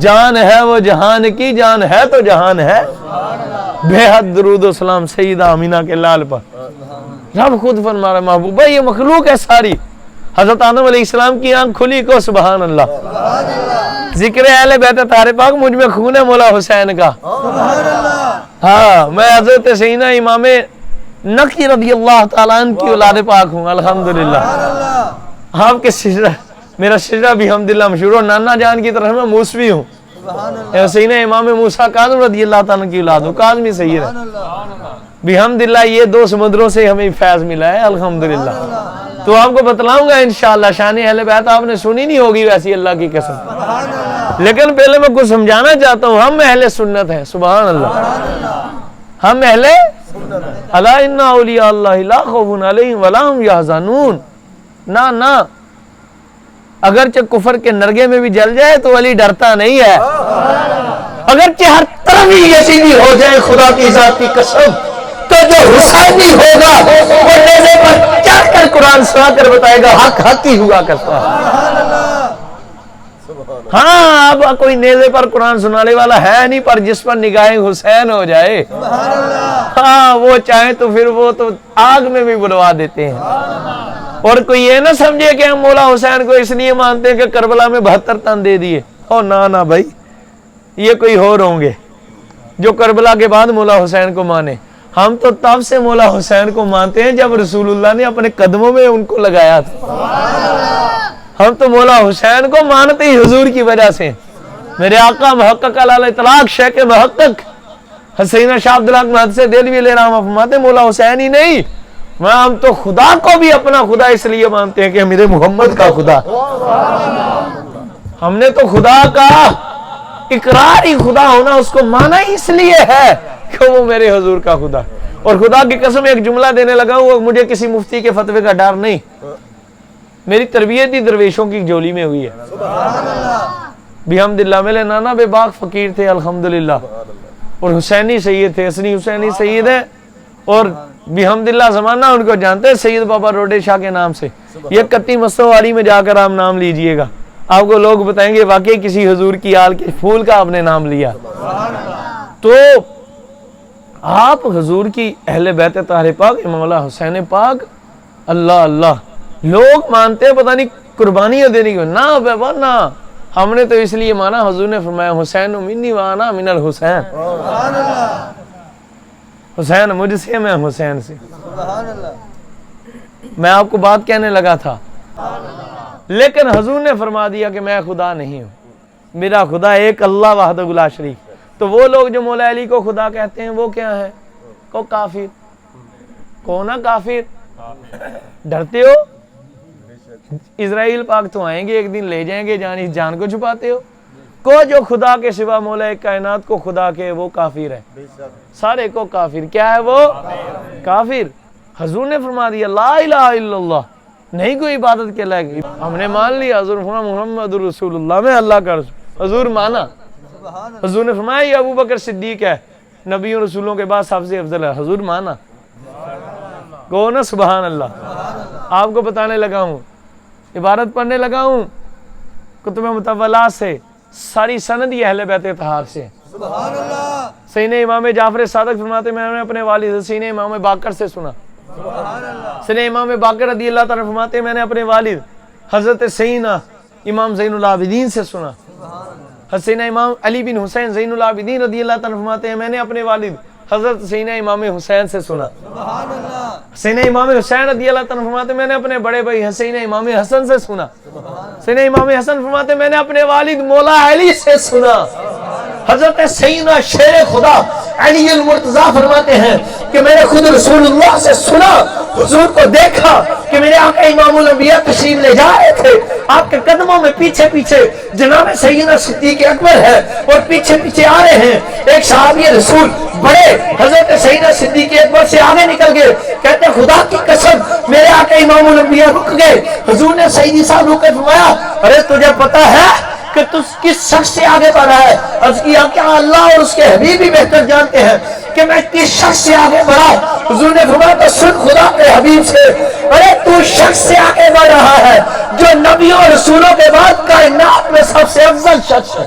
جان ہے وہ جہان کی، جان ہے تو جہان ہے، بے حد درود و سلام سیدہ آمینہ کے لال پر۔ رب خود فرما رہا ہے محبوبہ یہ مخلوق ہے ساری، حضرت آدم علیہ السلام کی آنکھ کھلی کو سبحان اللہ، ذکر اہل بیت طاہر پاک مجھ میں خون ہے مولا حسین کا، ہاں میں حضرت سیدنا امام نقی رضی اللہ تعالیٰ عنہ کی اولاد پاک ہوں الحمدللہ۔ آپ کے شجرہ، میرا شجرہ بھی الحمدللہ مشہور، اور نانا جان کی طرف میں موسوی ہوں، سیدنا امام موسیٰ کاظم رضی اللہ تعالیٰ کی اولاد ہوں، کاظمی سید ہے بحمدللہ۔ یہ دو سمندروں سے ہمیں فیض ملا ہے الحمدللہ۔ تو آپ کو بتلاؤں گا انشاءاللہ شان اہل بیت آپ نے سنی نہیں ہوگی ویسی اللہ کی قسم، لیکن پہلے میں کچھ سمجھانا چاہتا ہوں، ہم اہل سنت ہیں سبحان اللہ، ہم اہل الا ان اولیاء اللہ لا خوف علیہم ولا هم یحزنون، نہ اگرچہ کفر کے نرگے میں بھی جل جائے تو ولی ڈرتا نہیں ہے، اگرچہ ہر طرف ہی یزیدی ہو جائے خدا کی ذات کی قسم، تو جو حسینی ہوگا وہ نیزے پر چڑھ کر قرآن سنا کر بتائے گا حق حق ہی ہوا کرتا ہے۔ ہاں اب کوئی نیزے پر قرآن سنانے والا ہے نہیں، پر جس پر نگاہ حسین ہو جائے ہاں وہ چاہیں تو پھر وہ تو آگ میں بھی بلوا دیتے ہیں۔ اور کوئی یہ نہ سمجھے کہ ہم مولا حسین کو اس لیے مانتے ہیں کہ کربلا میں 72 تن دے دیے، او نہ بھائی، یہ کوئی اور ہوں گے جو کربلا کے بعد مولا حسین کو مانے، ہم تو تب سے مولا حسین کو مانتے ہیں جب رسول اللہ نے اپنے قدموں میں ان کو لگایا تھا، ہم تو مولا حسین کو مانتے ہی حضور کی وجہ سے۔ میرے آقا محقق علی اطلاق شیخ محقق حسین شاہ عبدالحق محدث دہلوی علیہ الرحمہ فرماتے مولا حسین ہی نہیں، ہم تو خدا کو بھی اپنا خدا اس لیے مانتے ہیں کہ میرے محمد کا خدا، ہم نے تو خدا کا اقرار ہی خدا ہونا اس کو مانا ہی اس لیے ہے کہ وہ میرے حضور کا خدا۔ اور خدا کی قسم ایک جملہ دینے لگا ہوں، مجھے کسی مفتی کے فتوے کا ڈر نہیں، میری تربیت ہی درویشوں کی جولی میں ہوئی ہے بحمدللہ۔ میرے نانا بے باک فقیر تھے الحمدللہ، اور حسینی سید تھے، حسنی حسینی سید ہے، اور بحمدللہ زمانہ ان کو جانتے ہیں سید بابا روڈے شاہ کے نام سے۔ یہ کتی مستوالی میں جا کر آپ نام لیجئے گا، آپ کو لوگ بتائیں گے واقعی کسی حضور کی آل کے پھول کا آپ نے نام لیا۔ تو آپ حضور کی اہل بیت طاہر پاک امام اللہ حسین پاک، اللہ اللہ لوگ مانتے ہیں پتہ نہیں قربانیاں دینے کی، نہ بابا نہ، ہم نے تو اس لیے مانا حضور نے فرمایا حسین منی وانا من الحسین، حسین مجھ سے میں حسین سے۔ میں آپ کو بات کہنے لگا تھا لیکن حضور نے فرما دیا کہ میں خدا نہیں ہوں، میرا خدا ایک اللہ وحدہ لا شریک۔ تو وہ لوگ جو مولا علی کو خدا کہتے ہیں وہ کیا ہے؟ کو کافر، کون ہے کافر؟ ڈرتے ہو؟ اسرائیل پاک تو آئیں گے ایک دن لے جائیں گے جان، اس جان کو چھپاتے ہو؟ کو جو خدا کے سوا مولا کائنات کو خدا کے وہ کافر ہے، سارے کو کافر، کیا ہے وہ؟ کافر۔ حضور نے فرما دیا لا الہ الا اللہ، نہیں کوئی عبادت کے لائق، ہم نے مان لیا حضور محمد رسول اللہ میں اللہ کا رسول، حضور مانا۔ حضور نے فرمایا یہ ابو بکر صدیق ہے، نبیوں رسولوں کے بعد سب سے افضل ہے، حضور مانا۔ کون ہے؟ سبحان اللہ۔ آپ کو بتانے لگا ہوں، عبارت پڑھنے لگا ہوں کتب متولات سے، ساری سند یہ اہل بیت طاہر سے۔ سبحان اللہ۔ سیدنا امام جعفر صادق فرماتے میں نے اپنے والد سیدنا امام باقر سے سنا، سبحان اللہ۔ سیدنا امام باقر رضی اللہ تعالیٰ فرماتے میں نے اپنے والد حضرت سیدنا امام زین العابدین سے سنا، سیدنا امام علی بن حسین زین العابدین رضی اللہ تعالیٰ فرماتے ہیں میں نے اپنے والد حضرت سیدنا امام حسین سے سنا، سبحان اللہ۔ سیدنا امام حسین رضی اللہ تعالیٰ فرماتے میں نے اپنے بڑے بھائی سیدنا امام حسن سے سنا، سیدنا امام حسن فرماتے میں نے اپنے والد مولا علی سے سنا، حضرت سیدنا شیر خدا علی المرتضیٰ فرماتے ہیں کہ میں نے خود رسول اللہ سے سنا، حضور کو دیکھا کہ میرے آقا امام الانبیاء تشریف لے جا رہے تھے، آپ کے قدموں میں پیچھے پیچھے جناب سیدنا صدیق اکبر ہے اور پیچھے پیچھے آ رہے ہیں، ایک صحابی رسول بڑے حضرت سیدنا صدیق اکبر سے آگے نکل گئے، کہتے ہیں خدا کی قسم میرے آقا امام الانبیاء رک گئے، حضور نے سیدی صاحب رک کے فرمایا ارے تجھے پتا ہے کہ تو کس شخص سے آگے بڑھا ہے؟ عرض کیا کہ اللہ اور اس کے حبیب بھی بہتر جانتے ہیں کہ میں کس شخص سے آگے بڑھا۔ حضور نے فرمایا تو سن خدا کے حبیب سے، ارے تو شخص سے آگے بڑھ رہا ہے جو نبیوں اور رسولوں کے بعد کائنات میں سب سے افضل شخص ہے۔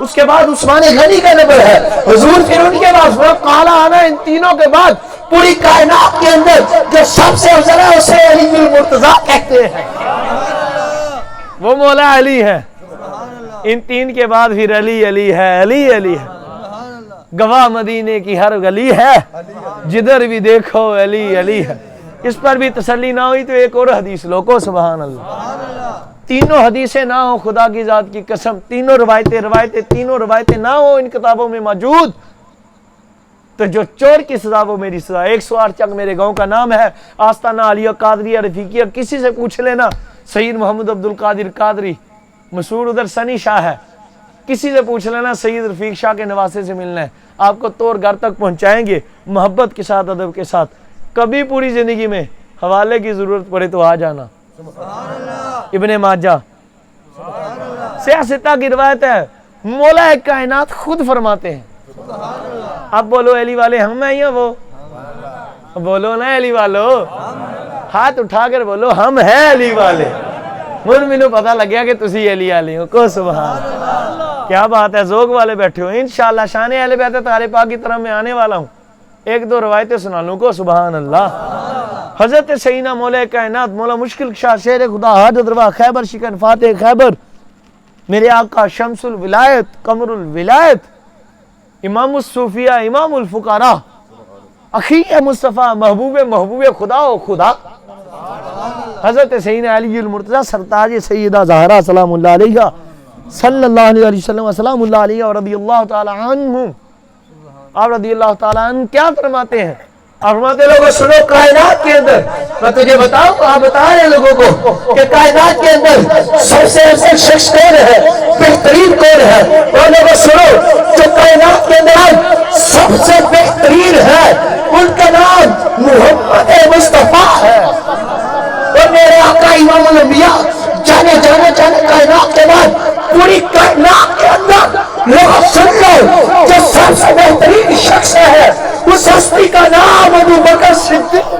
اس کے بعد عثمان غنی کا نمبر ہے، حضور پھر ان کے بعد قال انا، ان تینوں کے بعد پوری کائنات کے اندر جو سب سے افضل ہے اسے علی المرتضیٰ کہتے ہیں، وہ مولا علی ہے۔ ان تین کے بعد پھر علی علی ہے، علی علی ہے، گواہ مدینے کی ہر گلی ہے، جدھر بھی دیکھو علی علی ہے۔ اس پر بھی تسلی نہ ہوئی تو ایک اور حدیث لوگو، سبحان اللہ، تینوں حدیثیں نہ ہو خدا کی ذات کی قسم، تینوں روایتیں نہ ہو ان کتابوں میں موجود، تو جو چور کی سزا وہ میری سزا۔ 108 چک میرے گاؤں کا نام ہے، آستانہ علیہ قادریہ رفیقیہ، کسی سے پوچھ لینا، سید محمد عبد القادر قادری، مشہور ادھر سنی شاہ ہے، کسی سے پوچھ لینا سید رفیق شاہ کے نواسے سے ملنا ہے، آپ کو طور گھر تک پہنچائیں گے، محبت کے ساتھ، ادب کے ساتھ۔ کبھی پوری زندگی میں حوالے کی ضرورت پڑے تو آ جانا۔ ابن ماجہ سیاستہ کی روایت ہے، مولا کائنات خود فرماتے ہیں، اب بولو علی والے ہم ہیں یا وہ؟ بولو نا علی والو، ہاتھ اٹھا کر بولو ہم ہیں علی والے۔ مینوں پتہ لگ گیا کہ تسی علی والے ہو، کو سبحان اللہ، کیا بات ہے، ذوق والے بیٹھے ہو۔ انشاءاللہ شان اہل بیت طاہر پاک کی طرف میں آنے والا ہوں، ایک دو روایتیں سنا لوں، کو سبحان اللہ۔ حضرت سیدنا مولا کائنات، مولا مشکل کشا، شیر خدا، حاجت روا، خیبر شکن، فاتح خیبر، میرے آقا شمس الولایت، قمر الولایت، امام الصوفیہ، امام الفقراء، اخی مصطفیٰ، محبوب خدا و خدا، حضرت سیدنا علی المرتضیٰ سرتاج سیدہ زہرا سلام اللہ علیہ، صلی اللہ علیہ وسلم وسلام اللہ علیہ ورضی اللہ تعالی عنہ۔ آپ رضی اللہ تعالی عنہ کیا فرماتے ہیں؟ آپ فرماتے لوگوں سنو، کائنات کے اندر میں تجھے بتاؤں، آپ بتا رہے لوگوں کو کہ کائنات کے اندر سب سے افضل شخص کون ہے، بہترین کون ہے؟ اور لوگوں سنو، جو کائنات کے اندر سب سے بہترین ہے ان کا نام محمد مصطفیٰ ہے، اور میرے آقا امام الانبیاء جانے کائنات کے بعد پوری کائنات کے اندر لوگ سن لو، جو سب سے بہترین شخص ہے اس ہستی کا نام ابو بکر صدیق،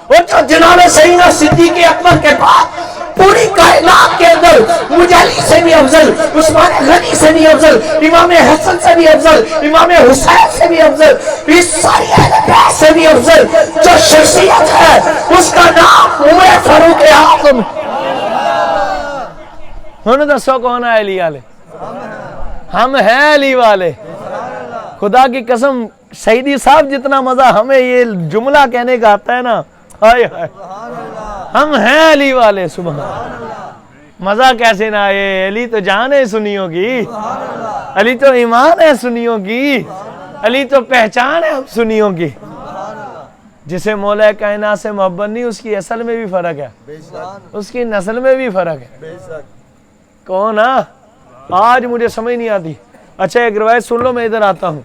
اور جو جناب سیدنا صدیق اکبر کے بعد پوری کائنات کے اندر مجالی سے بھی افضل، عثمان غنی سے بھی افضل، امام حسن سے بھی افضل، امام حسین سے بھی افضل، اس ساری اہل بیت سے بھی افضل جو شخصیت ہے اس کا نام عمر فاروق اعظم۔ انہوں نے دسو کون ہے علی والے؟ ہم ہیں علی والے، خدا کی قسم شہیدی صاحب جتنا مزہ ہمیں یہ جملہ کہنے کا آتا ہے نا، ہائے ہائے، ہم ہیں علی والے، سبحان اللہ۔ مزہ کیسے نہ آئے، علی تو جان ہے سنیوں کی، علی تو ایمان ہے سنیوں کی، علی تو پہچان ہے سنیوں کی۔ جسے مولا کائنات سے محبت نہیں، اس کی اصل میں بھی فرق ہے، اس کی نسل میں بھی فرق ہے۔ کون ہے؟ آج مجھے سمجھ نہیں آتی۔ اچھا ایک روایت سن لو، میں ادھر آتا ہوں،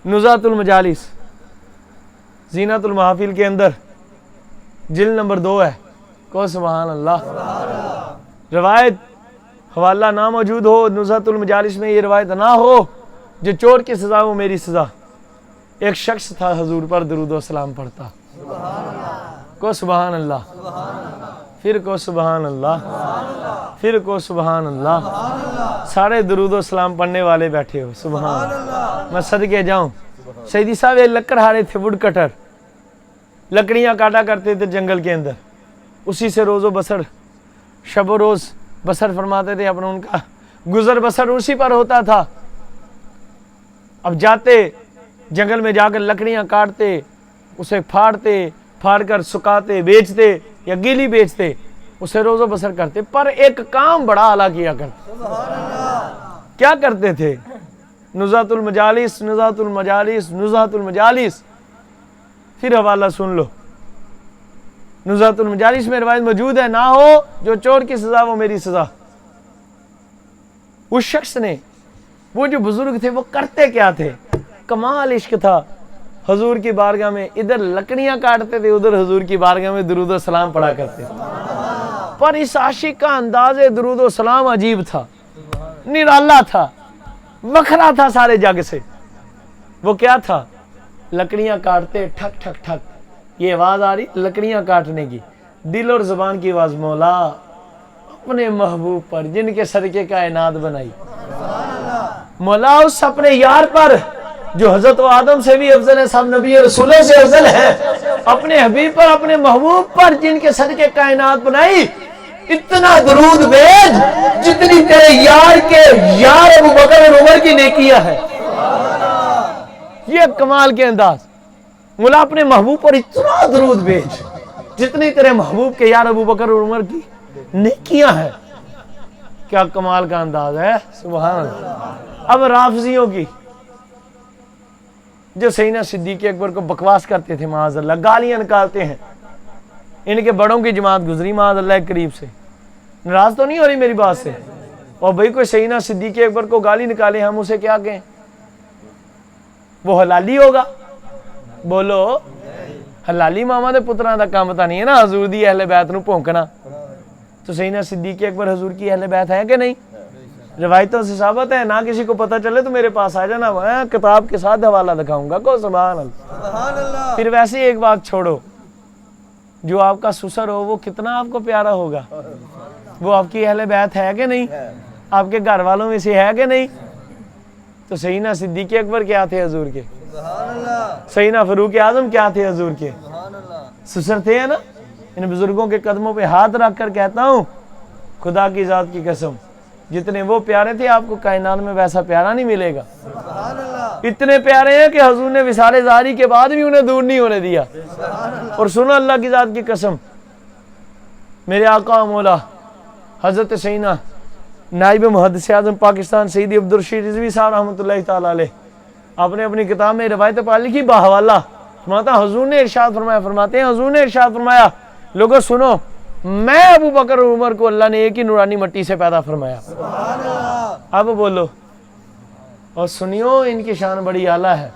نزہۃ المجالس زینت المحافل کے اندر جلد نمبر 2 ہے، کو سبحان اللہ۔ روایت حوالہ نہ موجود ہو، نزہۃ المجالس میں یہ روایت نہ ہو، جو چور کی سزا وہ میری سزا۔ ایک شخص تھا حضور پر درود و سلام پڑھتا، کو سبحان اللہ، پھر کو سبحان اللہ، پھر کو سبحان اللہ، سارے درود و سلام پڑھنے والے بیٹھے ہو، سبحان اللہ۔ میں صدقے جاؤں، سیدی صاحب ایک لکڑہارے تھے، وڈ کٹر، لکڑیاں کاٹا کرتے تھے جنگل کے اندر، اسی سے روز و بسر، شب و روز بسر فرماتے تھے اپنا، ان کا گزر بسر اسی پر ہوتا تھا۔ اب جاتے جنگل میں جا کر لکڑیاں کاٹتے، اسے پھاڑ کر سکاتے، بیچتے یا گیلی بیچتے، اسے روز و بسر کرتے، پر ایک کام بڑا اعلیٰ کیا کرتے۔ کیا کرتے تھے؟ نزہۃ المجالس، نزہۃ المجالس، نزہۃ المجالس۔ پھر حوالہ سن لو، نزہۃ المجالس میں روایت موجود ہے، نہ ہو جو چور کی سزا وہ میری سزا۔ اس شخص نے، وہ جو بزرگ تھے، وہ کرتے کیا تھے؟ کمال عشق تھا حضور کی بارگاہ میں، ادھر لکڑیاں کاٹتے تھے، ادھر حضور کی بارگاہ میں درود و سلام پڑھا کرتے تھے۔ پر اس عاشق کا انداز درود و سلام عجیب تھا، نرالا تھا، وکھرا تھا سارے جگ سے۔ وہ کیا تھا؟ لکڑیاں کاٹتے، ٹھک ٹھک ٹھک، یہ آواز آ رہی لکڑیاں کاٹنے کی، دل اور زبان کی آواز، مولا اپنے محبوب پر جن کے صدقے کائنات بنائی. مولا اس اپنے یار پر جو حضرت آدم سے بھی افضل ہے, سب نبی رسولوں سے افضل ہے, اپنے حبیب پر, اپنے محبوب پر جن کے صدقے کائنات بنائی, اتنا درود بھیج جتنی تیرے یار کے یار ابو بکر اور عمر کی نیکیاں ہے. یہ کمال کے انداز. مولا اپنے محبوب پر اتنا درود بھیج جتنی تیرے محبوب کے یار ابو بکر اور عمر کی نیکیاں ہیں. کیا کمال کا انداز ہے, سبحان اللہ. اب رافضیوں کی جو سیدنا صدیق اکبر کو بکواس کرتے تھے, معاذ اللہ گالیاں نکالتے ہیں, ان کے بڑوں کی جماعت گزری معاذ اللہ قریب سے, ناراض تو نہیں ہو رہی میری بات سے؟ اور بھائی کوئی سیدنا صدیق اکبر کو گالی نکالے, ہم اسے کیا کہیں؟ وہ حلالی ہوگا؟ بولو, حلالی ماما دے پتراں دا کام تا نہیں ہے نا حضور دی اہل بیت نو پونکنا. تو سیدنا صدیق اکبر حضور کی اہل بیت ہے کہ نہیں؟ روایتوں سے ثابت ہے. نہ کسی کو پتہ چلے تو میرے پاس آ جانا, میں کتاب کے ساتھ حوالہ دکھاؤں گا. کو سبحان اللہ. پھر ویسے ایک بات چھوڑو, جو آپ کا سسر ہو وہ کتنا آپ کو پیارا ہوگا, وہ آپ کی اہل بیت ہے کہ نہیں؟ آپ کے گھر والوں میں سے ہے کہ نہیں؟ تو سیدنا صدیق اکبر کیا تھے حضور کے؟ سیدنا فاروق اعظم کیا تھے حضور کے؟ سسر تھے نا. ان بزرگوں کے قدموں پہ ہاتھ رکھ کر کہتا ہوں خدا کی ذات کی قسم, جتنے وہ پیارے تھے آپ کو کائنات میں ویسا پیارا نہیں ملے گا. اتنے پیارے ہیں کہ حضور نے وصال ظاہری کے بعد بھی انہیں دور نہیں ہونے دیا. اور سنو اللہ کی ذات کی قسم, میرے آقا مولا حضرت سیدنا نائب محدث اعظم پاکستان سیدی عبدالرشید رضوی صاحب رحمۃ اللہ تعالی علیہ, آپ نے اپنی کتاب میں روایت پاک لکھی باحوالہ, فرماتا حضور نے ارشاد فرمایا, فرماتے ہیں حضور نے ارشاد فرمایا, لوگوں سنو, میں ابو بکر اور عمر کو اللہ نے ایک ہی نورانی مٹی سے پیدا فرمایا. اب بولو اور سنیو, ان کی شان بڑی اعلیٰ ہے.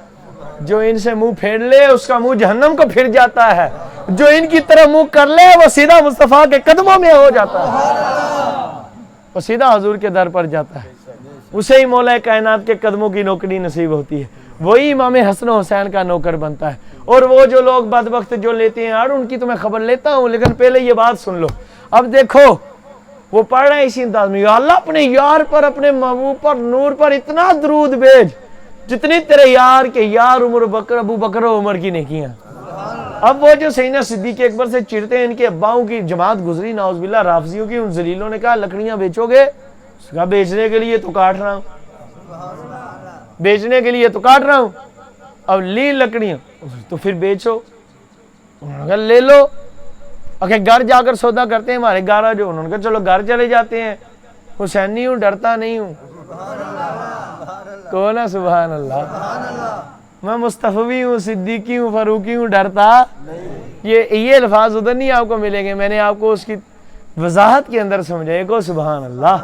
جو ان سے منہ پھیر لے اس کا منہ جہنم کو پھر جاتا ہے, جو ان کی طرح منہ کر لے وہ سیدھا مصطفیٰ کے قدموں میں ہو جاتا ہے, وہ سیدھا حضور کے در پر جاتا ہے. اسے ہی مولا کائنات کے قدموں کی نوکری نصیب ہوتی ہے, وہی امام حسن و حسین کا نوکر بنتا ہے. اور وہ جو لوگ بدبخت جو لیتے ہیں یار, ان کی تو میں خبر لیتا ہوں, لیکن پہلے یہ بات سن لو. اب دیکھو وہ پڑھ رہے ہیں اسی انداز میں, یا اللہ اپنے یار پر, اپنے محبوب پر, نور پر اتنا درود بھیج جتنی تیرے یار کے یار عمر بکر ابو بکر و عمر کی نیکیاں. اب وہ جو سیدنا صدیق اکبر سے چڑھتے ہیں, ان کے اباؤں کی جماعت گزری نعوذ باللہ رافضیوں کی, ان ذلیلوں نے کہا لکڑیاں بیچو گے؟ اس کا بیچنے کے لیے تو کاٹ رہا ہوں, بیچنے کے لیے تو کاٹ رہا ہوں. اب لی لکڑیاں تو پھر بیچو, اگر لے لو. اگر گھر جا کر سودا کرتے ہیں, ہمارے گھر آ جو, انہوں نے کہا چلو گھر چلے جاتے ہیں. حسینی ہوں, ڈرتا نہیں ہوں. کون ہے سبحان اللہ؟ میں مصطفی ہوں, صدیقی ہوں, فاروقی ہوں, ڈرتا یہ الفاظ ادھر نہیں آپ کو ملیں گے, میں نے آپ کو اس کی وضاحت کے اندر سمجھائے کو سبحان اللہ.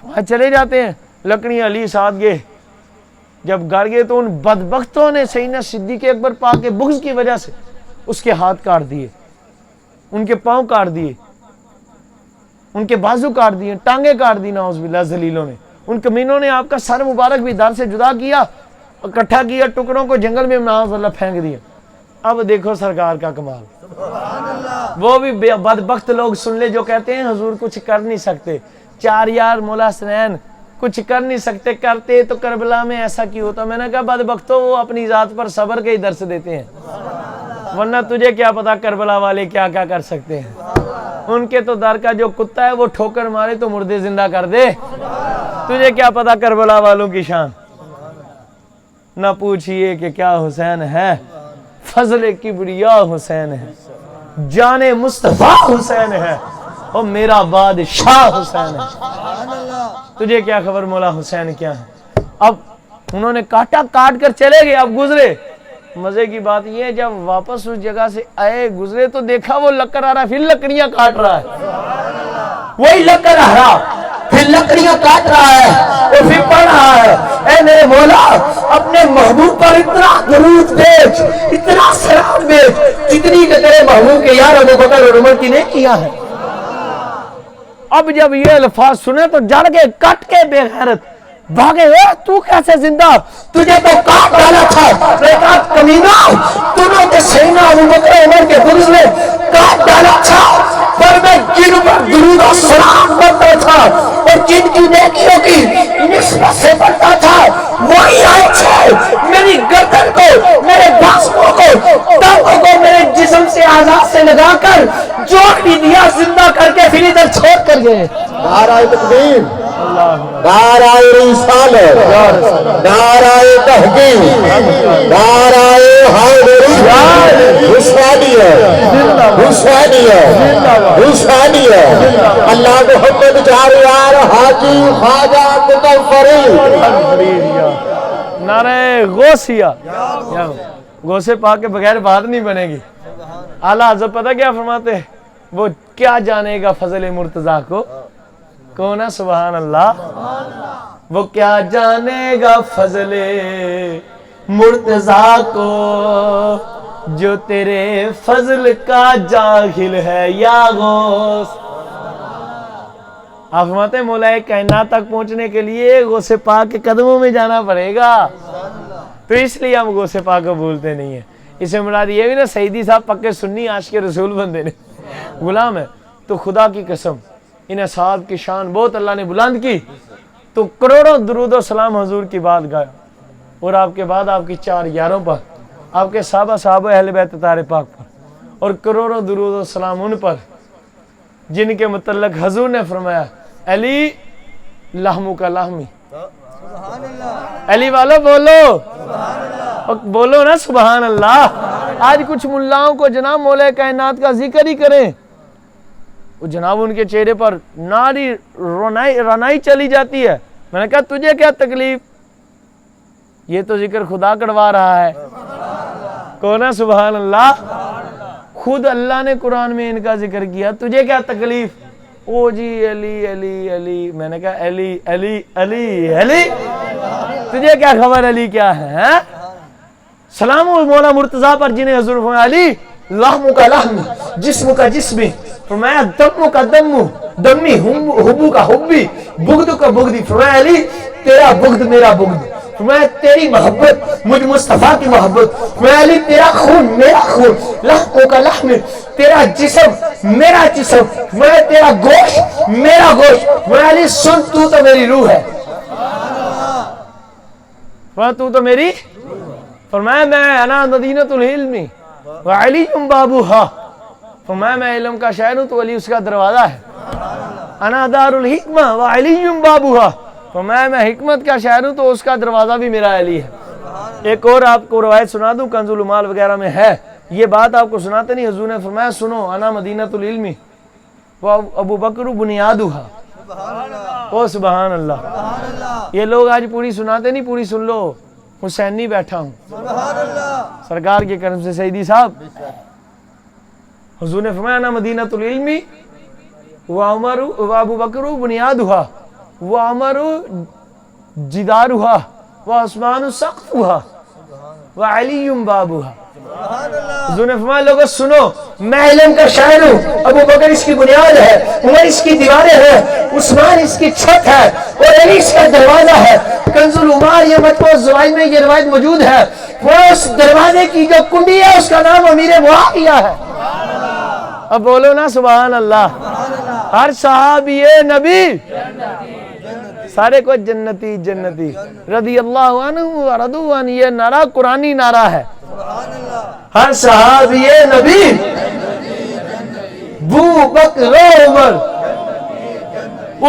وہاں چلے جاتے ہیں, لکڑیاں لی ساتھ گئے. جب گھر گئے تو ان بدبختوں نے سیدنا صدیق اکبر پاک کے بغض کی وجہ سے اس کے ہاتھ کاٹ دیے, ان کے پاؤں کاٹ دیے, ان کے بازو کاٹ دیے, ٹانگیں کاٹ دی نعوذ باللہ ذلیلوں نے. ان کمینوں نے آپ کا سر مبارک بھی در سے جدا کیا, اکٹھا کیا, ٹکڑوں کو جنگل میں نعوذ اللہ پھینک دیا. اب دیکھو سرکار کا کمال. وہ بھی بدبخت لوگ سن لے جو کہتے ہیں حضور کچھ کر نہیں سکتے, چار یار مولا حسنین کچھ کر نہیں سکتے, کرتے تو کربلا میں ایسا کیوں ہوتا. میں نے کہا بدبختوں, وہ اپنی ذات پر صبر کے ہی درس دیتے ہیں, ورنہ تجھے کیا پتا کربلا والے کیا کیا کر سکتے ہیں. ان کے تو در کا جو کتا ہے وہ ٹھوکر مارے تو مردے زندہ کر دے. تجھے کیا پتا کربلا والوں کی شان. نہ پوچھئے کہ کیا حسین ہے, فضل کبریا حسین ہے, جان مصطفیٰ حسین ہے, اور میرا بادشاہ حسین ہے. تجھے کیا خبر مولا حسین کیا ہے. اب انہوں نے کاٹا, کاٹ کر چلے گئے. اب گزرے, مزے کی بات یہ ہے جب واپس اس جگہ سے آئے گزرے تو دیکھا وہ لکڑ آ رہا ہے, پھر لکڑیاں کاٹ رہا ہے. وہی لکڑ آ رہا, پھر لکڑیاں کاٹ رہا ہے, اور پھر پڑھ رہا ہے اے میرے مولا اپنے محبوب پر اتنا درود بھیج, اتنا سلام بھیج جتنی کہ تیرے محبوب کے یار ابو بکر اور عمر کی نے کیا ہے. اب جب یہ الفاظ سنے تو جڑ کے کٹ کے بے غیرت بھاگے. تو کیسے زندہ, تجھے تو کاٹ ڈالا تھا. میں کہا کمینہ, تنہوں نے سیدنا ابو بکر عمر کے بغض میں کاٹ ڈالا تھا, اور میں جن پر درود و سلام پڑھتا تھا اور جن کی نیکیوں کی نسبت سے پڑھتا تھا وہی آج ہے میری گردن کو, میرے بازوؤں کو, ٹانگوں کو میرے جسم سے آزاد سے لگا کر جوڑ بھی دیا, زندہ کر کے پھر ادھر چھوڑ کر گئے. نعرہ تکبیر, نعرہ رسالت, نعرہ تحقیق, نعرہ حیدری, حسینیت, حسینیت, حسینیت. اللہ محمد چاریار حاجی خواجہ قطب فرید. نعرہ غوثیہ. غوث پاک کے بغیر بات نہیں بنے گی. اعلیٰ حضرت پتہ کیا فرماتے ہیں, وہ کیا جانے گا فضل مرتضیٰ کو, کون ہے سبحان اللہ, وہ کیا جانے گا فضل مرتضیٰ کو جو تیرے فضل کا جاہل ہے یا غوث. آپ فرماتے ہیں مولا کائنات تک پہنچنے کے لیے غوث پاک کے قدموں میں جانا پڑے گا, تو اس لیے ہم غوث پاک کو بھولتے نہیں ہیں. اسے مراد یہ بھی نا سیدی صاحب پکے سنی عاشق رسول بندے نے غلام ہے, تو خدا کی قسم ان اصحاب کی شان بہت اللہ نے بلند کی, تو کروڑوں درود و سلام حضور کی بات گایا, اور آپ کے بعد آپ کی 4 یاروں پر, آپ کے صحابہ اہل بیت طاہر پاک پر, اور کروڑوں درود و سلام ان پر جن کے متعلق حضور نے فرمایا علی لحمو کا لحمی. علی والو بولو, بولو نا سبحان اللہ. آج کچھ ملاؤں کو جناب مولا کائنات کا ذکر ہی کریں, وہ جناب ان کے چہرے پر ناری رونائی چلی جاتی ہے. میں نے کہا تجھے کیا تکلیف, یہ تو ذکر خدا کروا رہا ہے. کون ہے سبحان اللہ, خود اللہ نے قرآن میں ان کا ذکر کیا, تجھے کیا تکلیف. او جی علی علی علی. میں نے کہا علی علی علی علی, تجھے کیا خبر علی کیا ہے. سلام مولا مرتضیٰ پر جنہیں حضور فرمایا علی لحم کا لحم, جسم کا جسمی, فرمایا دم کا دم دمی, حبو کا حبی, بغد کا بغدی. فرمایا علی تیرا بغد میرا بغد, فرمایا تیری محبت مجھ مصطفیٰ کی محبت. فرمایا علی تیرا خون میرا خون, لحم کا لحم, تیرا جسم میرا جسم, فرمایا تیرا گوشت میرا گوشت. فرمایا علی سن تو میری روح ہے, فرمایا تو میری. فرمایا میں انا مدینۃ العلم وعلی بابوہا, فرمایا میں علم کا شہر ہوں تو علی اس کا دروازہ ہے. انا دار الحکمہ وعلی بابوہا, فرمایا میں حکمت کا شہر ہوں تو اس کا دروازہ بھی میرا علی ہے. ایک اور آپ کو روایت سنا دوں, کنز العمال وغیرہ میں ہے, یہ بات آپ کو سناتے نہیں. حضور نے فرمایا سنو, انا مدینۃ العلم ابو بکر بنیادھا. او سبحان اللہ. یہ لوگ آج پوری سناتے نہیں, پوری سن لو. حسینی بیٹھا ہوں سرکار کے کرم سے سیدی صاحب. حضور نے فرمایا انا مدینۃ العلم وعمر وابو بکر بنیادھا وعمر جدارھا وعثمان سقفھا وعلی بابھا. حضور نے فرمایا لوگوں سنو, میں علم کا شاعر ہوں, ابو بکر اس کی بنیاد ہے, عمر اس کی دیواریں ہیں, عثمان اس کی چھت ہے, اور علی اس کا دروازہ ہے. کنز العمال یہ مجموع الزوائد میں یہ روایت موجود ہے, وہ اس دروازے کی جو کنڈی ہے اس کا نام امیر معاویہ ہے. اب بولو نا سبحان اللہ. ہر صحابی نبی سارے کو جنتی جنتی رضی اللہ عنہ ورضوا عنہ, یہ نعرہ قرآنی نعرہ ہے. ہر صحابی نبی بو بکر عمر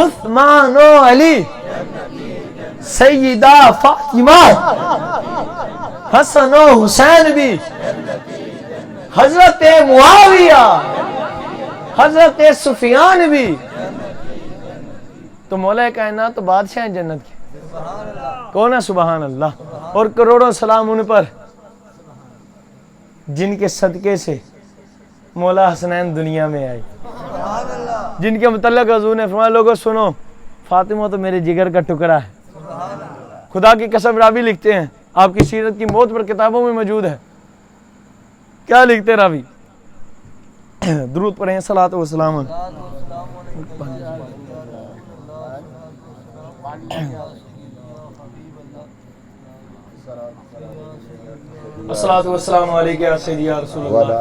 عثمان و علی سیدہ فاطمہ حسن و حسین بھی, حضرت معاویہ, حضرت سفیان بھی. تو مولا کائنات تو بادشاہ ہیں جنت کے, کون ہے سبحان اللہ. اور کروڑوں سلام ان پر جن کے صدقے سے مولا حسنین دنیا میں آئی, جن کے متعلق حضور نے فرمایا لوگوں سنو, فاطمہ تو میرے جگر کا ٹکڑا ہے. خدا کی قسم راوی لکھتے ہیں, آپ کی سیرت کی موت پر کتابوں میں موجود ہے. کیا لکھتے راوی, درود پڑھیں صلاۃ و سلام. الصلاۃ والسلام علیکہ یا سیدی یا رسول اللہ.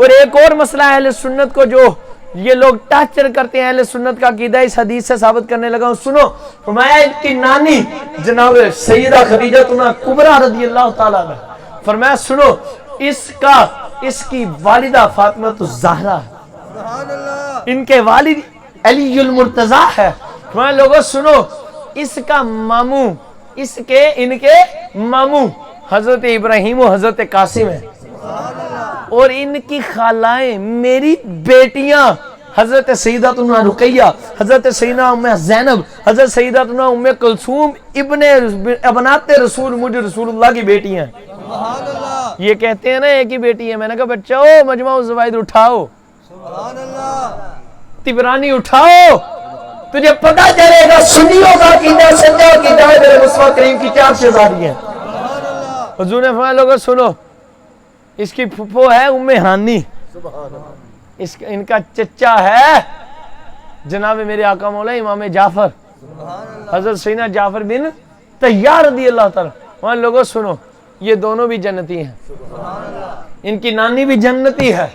اور ایک اور مسئلہ ہے اہل سنت کو جو یہ لوگ ٹارچر کرتے ہیں اہل سنت کا عقیدہ اس حدیث سے ثابت کرنے لگا ہوں. سنو فرمایا ان کی نانی جناب سیدہ خدیجہ کبریٰ رضی اللہ تعالیٰ عنہ، فرمایا سنو اس کی والدہ فاطمہ الزہرا، سبحان اللہ. ان کے والد علی المرتضیٰ ہے. فرمایا لوگوں سنو اس کا ماموں ان کے ماموں حضرت ابراہیم و حضرت قاسم ہیں، اور ان کی خالائیں میری بیٹیاں حضرت سیدتنا رقیہ، حضرت سیدنا ام زینب، حضرت سیدتنا ام کلثوم ابنات رسول مجھ رسول اللہ کی بیٹیاں ہیں. سبحان اللہ. یہ کہتے ہیں نا ایک ہی بیٹی ہے. میں نے کہا بچہ مجمع الزوائد اٹھاؤ، سبحان اللہ. تبرانی اٹھاؤ، تجھے پتہ چلے گا سنیوں کا عقیدہ سچا عقیدہ ہے میرے مصطفیٰ کریم کی 4 شہزادی ہیں. سبحان اللہ. حضور نے فرمایا لوگوں سنو اس کی پھپھو ہے ام ہانی، ان کا چچا ہے جناب میرے آقا مولا امام جعفر، حضرت سیدنا جعفر بن طیار رضی اللہ تعالیٰ. وہاں لوگوں سنو یہ دونوں بھی جنتی ہیں، ان کی نانی بھی جنتی ہے،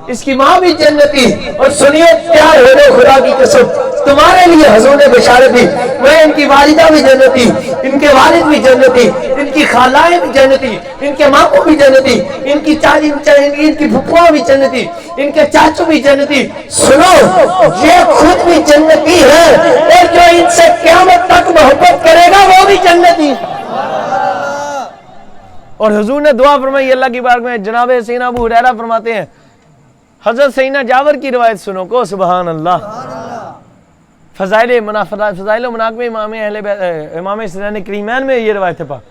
اس کی ماں بھی جنتی. اور سنیے پیار ہو رہے خدا کی قسم تمہارے لیے حضور نے بشارت دی، وہ ان کی والدہ بھی جنتی، ان کے والد بھی جنتی، ان کی خالائیں بھی جنتی، ان کے ماموں بھی جنتی، ان کی پھپھویں بھی جنتی، ان کے چاچو بھی جنتی. سنو یہ خود بھی جنتی ہے اور جو ان سے قیامت تک محبت کرے گا وہ بھی جنتی. اور حضور نے دعا فرمائی اللہ کی بارگاہ میں. جناب سیدنا ابو ہریرہ فرماتے ہیں حضرت سیدنا جابر کی روایت سنو کو سبحان اللہ. فضائل و مناقب امام سنن کریمین میں یہ روایت ہے پاک.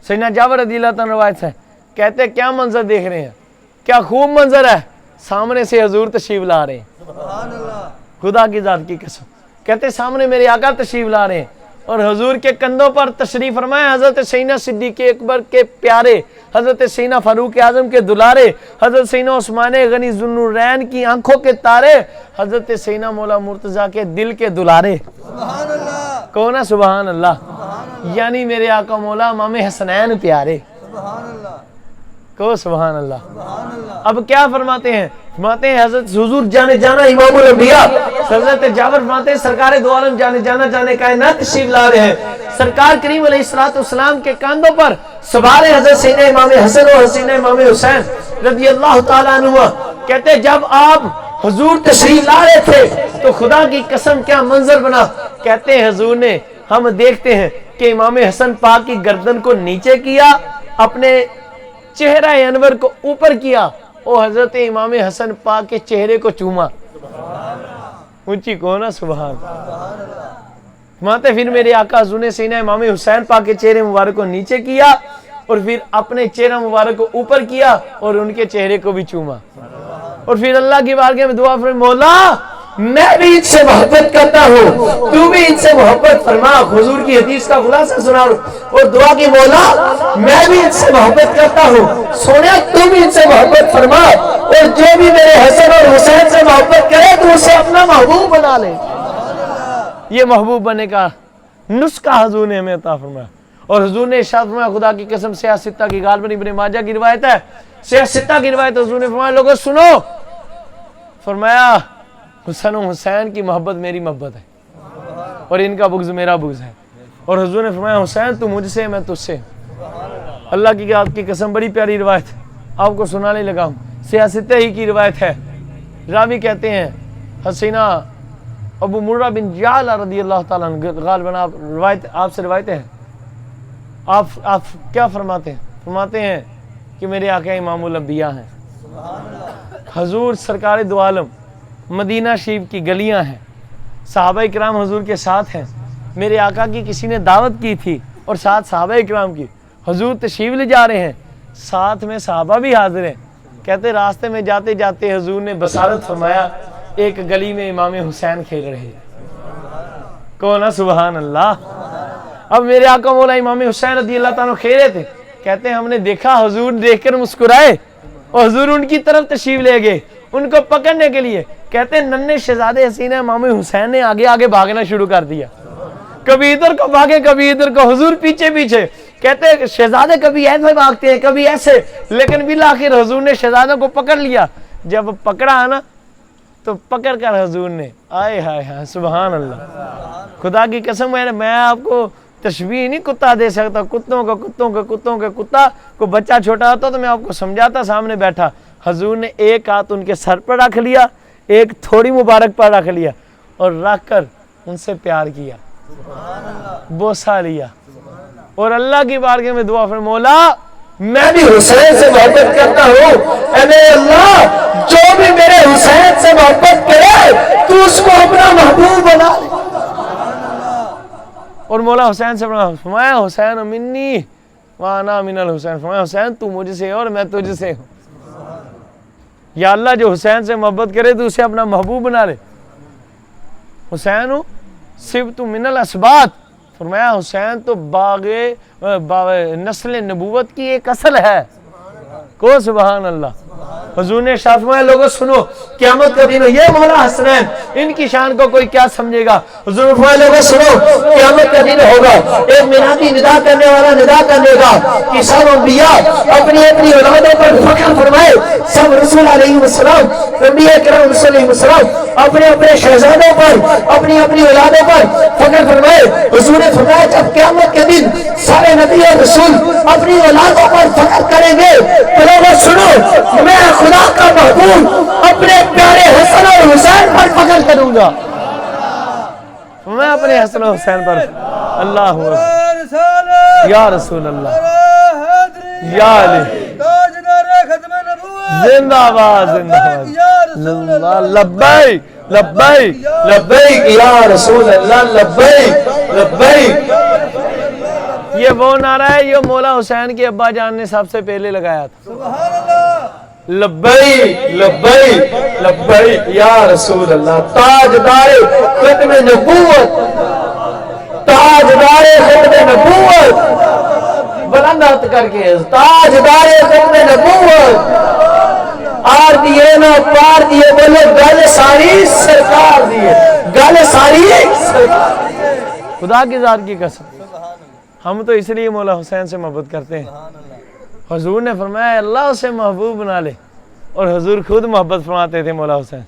سیدنا جابر رضی اللہ تعالیٰ روایت ہے، کہتے کیا منظر دیکھ رہے ہیں، کیا خوب منظر ہے، سامنے سے حضور تشریف لا رہے ہیں. سبحان اللہ. خدا کی ذات کی قسم کہتے سامنے میرے آقا تشریف لا رہے ہیں اور حضور کے کندھوں پر تشریف فرمائے حضرت سیدنا صدیق اکبر کے پیارے، حضرت سیدنا فاروق اعظم کے دلارے، حضرت سیدنا عثمان غنی ذوالنورین کی آنکھوں کے تارے، حضرت سیدنا مولا مرتضیٰ کے دل کے دلارے. سبحان اللہ. کون ہے سبحان اللہ؟ یعنی میرے آقا مولا امام حسنین پیارے. سبحان اللہ. کو سبحان اللہ. سبحان اللہ. اب کیا فرماتے ہیں حضرت حضور جانے جانا امام الانبیاء حضرت جابر فرماتے ہیں سرکار دو عالم جانے کائنات تشریف لا رہے ہیں. سرکار کریم علیہ السلام کے کاندھوں پر سوار حضرت سیدنا امام حسن اور سیدنا امام حسین رضی اللہ تعالیٰ عنہ. کہتے جب آپ حضور تشریف لا رہے تھے تو خدا کی قسم کیا منظر بنا. کہتے ہیں حضور نے ہم دیکھتے ہیں کہ امام حسن پاک کی گردن کو نیچے کیا، اپنے چہرہ انور کو اوپر کیا اور حضرت امام حسن پاک کے چہرے کو چوما. اونچی کون ہے سبحان. پھر میرے آقا حضور نے سیدنا امام حسین پاک کے چہرے مبارک کو نیچے کیا اور پھر اپنے چہرہ مبارک کو اوپر کیا اور ان کے چہرے کو بھی چوما. اور پھر اللہ کی بارگاہ میں دعا فرمائے مولا میں بھی ان سے محبت کرتا ہوں، تو بھی ان سے محبت فرما. حضور کی حدیث کا خلاصہ سنا اور دعا کی مولا میں بھی ان سے محبت کرتا ہوں، سونے تو بھی ان سے محبت فرما اور جو بھی میرے حسن اور حسین سے محبت کرے تو اسے اپنا محبوب بنا لے. یہ محبوب بننے کا نسخہ حضور نے ہمیں عطا فرمایا. اور حضور نے ارشاد فرمایا خدا کی قسم سیاہ ستہ کی غالباً ابن ماجہ کی روایت ہے، سیاہ ستہ کی روایت حضور نے فرمایا لوگوں سنو، فرمایا حسن و حسین کی محبت میری محبت ہے اور ان کا بغض میرا بغض ہے. اور حضور نے فرمایا حسین تو مجھ سے میں تجھ سے. اللہ کی آپ کی قسم بڑی پیاری روایت آپ کو سنانے لگا ہوں. سیاستہ ہی کی روایت ہے. راوی کہتے ہیں حسینہ ابو مرہ بن جعلہ رضی اللہ تعالیٰ عنہ غالباً آپ سے روایت ہے. آپ کیا فرماتے ہیں؟ فرماتے ہیں کہ میرے آقا امام الانبیاء ہیں. حضور سرکار دو عالم مدینہ شریف کی گلیاں ہیں، صحابہ اکرام حضور کے ساتھ ہیں. میرے آقا کی کسی نے دعوت کی تھی اور ساتھ صحابہ اکرام کی. حضور تشریف لے جا رہے ہیں، ساتھ میں صحابہ بھی حاضر ہیں. کہتے راستے میں جاتے جاتے حضور نے بصارت فرمایا ایک گلی میں امام حسین کھیل رہے ہیں. کون ہے سبحان اللہ. اب میرے آقا مولا امام حسین رضی اللہ تعالیٰ کھیل رہے تھے. کہتے ہیں ہم نے دیکھا حضور دیکھ کر مسکرائے اور حضور ان کی طرف تشریف لے گئے ان کو پکڑنے کے لیے. کہتے ہیں ننھے شہزادے حسین امام حسین نے آگے آگے بھاگنا شروع کر دیا. کبھی ادھر کو بھاگے کبھی ادھر کو، حضور پیچھے پیچھے. کہتے ہیں شہزادے کبھی ایسے بھاگتے ہیں کبھی ایسے، لیکن بالآخر حضور نے شہزادوں کو پکڑ لیا. جب پکڑا نا تو پکڑ کر حضور نے آئے ہائے ہائے سبحان اللہ، خدا کی قسم میں آپ کو تشبیہ نہیں کتا دے سکتا، کتوں کا کتا کو بچہ چھوٹا ہوتا تو میں آپ کو سمجھاتا سامنے بیٹھا. حضور نے ایک ہاتھ ان کے سر پر رکھ لیا، ایک تھوڑی مبارک پر رکھ لیا اور رکھ کر ان سے پیار کیا، بوسہ لیا اور اللہ کی بارگاہ میں دعا فرمایا مولا میں بھی حسین سے محبت کرتا ہوں، اے میرے اللہ جو بھی میرے حسین سے محبت کرے تو اس کو اپنا محبوب بنا لے. اور مولا حسین سے فرمایا حسین منی وانا من الحسین، فرمایا حسین تو مجھ سے اور میں تجھ سے ہوں. یا اللہ جو حسین سے محبت کرے تو اسے اپنا محبوب بنا لے. حسین صبت من الاسبات، فرمایا حسین تو باغ نسل نبوت کی ایک اصل ہے. کو سبحان اللہ. حضور نے ارشاد فرمایا لوگوں سنو قیامت کا دن ہو، یہ مولا حسنین ان کی شان کو کوئی کیا سمجھے گا. حضور نے فرمایا لوگوں سنو قیامت کا دن ہوگا، ایک منادی ندا کرنے والا ندا کرنے گا کہ سب انبیاء اپنی اپنی اولادوں پر فخر فرمائے. سب رسول علیہ السلام، انبیاء کرام علیہ السلام اپنے اپنے شہزادوں پر اپنی اپنی اولادوں پر فخر فرمائے. حضور نے فرمایا جب قیامت کے دن سارے نبی اور رسول اپنی اولادوں پر فخر کریں گے تو لوگوں سنو میں خدا کا محبوب اپنے پیارے حسن اور حسین پر فخر کروں گا. میں اپنے حسن و حسین پر اللہ یا رسول اللہ یا علی زندہ باد زندہ باد لبیک لبیک لبیک یا رسول اللہ لبیک لبیک. یہ وہ نعرہ ہے یہ مولا حسین کے ابا جان نے سب سے پہلے لگایا تھا. لبیک لبیک لبیک یا رسول اللہ. تاجدار ختم نبوت، تاجدار ختم نبوت، بلند ہاتھ کر کے تاجدار ختم نبوت. آر دیے نا پار دیے بولے گل ساری سرکار دیے، گل ساری سرکار. خدا کی ذات کی قسم ہم تو اس لیے مولا حسین سے محبت کرتے ہیں. حضور نے فرمایا اللہ اسے محبوب بنا لے اور حضور خود محبت فرماتے تھے مولا حسین.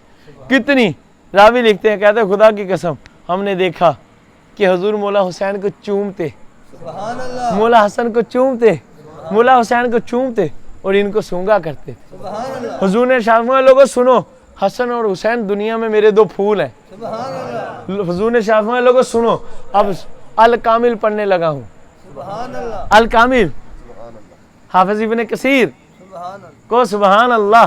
کتنی راوی لکھتے ہیں کہتے ہیں خدا کی قسم ہم نے دیکھا کہ حضور مولا حسین کو چومتے، مولا حسن کو چومتے، مولا حسین کو چومتے اور ان کو سونگا کرتے تھے. حضور نے ارشاد فرمایا لوگوں سنو حسن اور حسین دنیا میں میرے دو پھول ہیں. حضور نے ارشاد فرمایا لوگوں سنو اب الکامل پڑھنے لگا ہوں. الکامل حافظ ابن کثیر کو سبحان اللہ،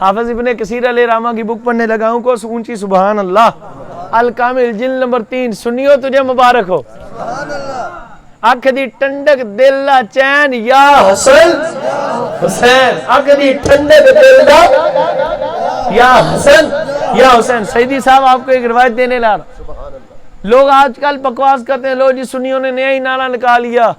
حافظ ابن کثیر علیہ رحمہ کی بک پڑھنے لگا ہوں کو اونچی سبحان اللہ. الکامل جلد نمبر 3. سنیو تجھے مبارک ہو. اکھ دی ٹنڈک دل دا چین یا حسن حسین، اکھ دی ٹنڈک دل دا یا حسن یا حسین. سیدی صاحب آپ کو ایک روایت دینے لا رہا. لوگ آج کل بکواس کرتے ہیں، لو جی سنیوں نے نیا ہی نعرہ نکال لیا.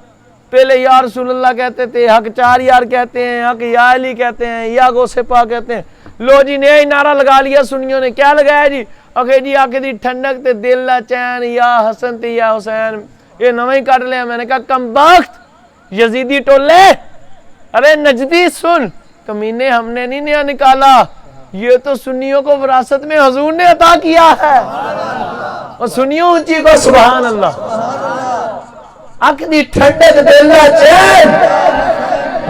پہلے یا رسول اللہ کہتے تھے، حق چار یار کہتے ہیں، حق یا علی کہتے ہیں، یا غوث پاک کہتے ہیں. لو جی نیا ہی نعرہ لگا لیا سنیوں نے. کیا لگایا جی؟ اکھے جی آکے دی ٹھنڈک تے دل دا چین یا حسن تے یا حسین. یہ نویں ہی کٹ لیا. میں نے کہا کم بخت یزیدی ٹولے، ارے نجدی سن، کمینے ہم نے نہیں نیا نکالا، یہ تو سنیوں کو وراثت میں حضور نے عطا کیا ہے. اور سنیوں اونچی کو سبحان اللہ. اکھ دی ٹھنڈک دل دا چین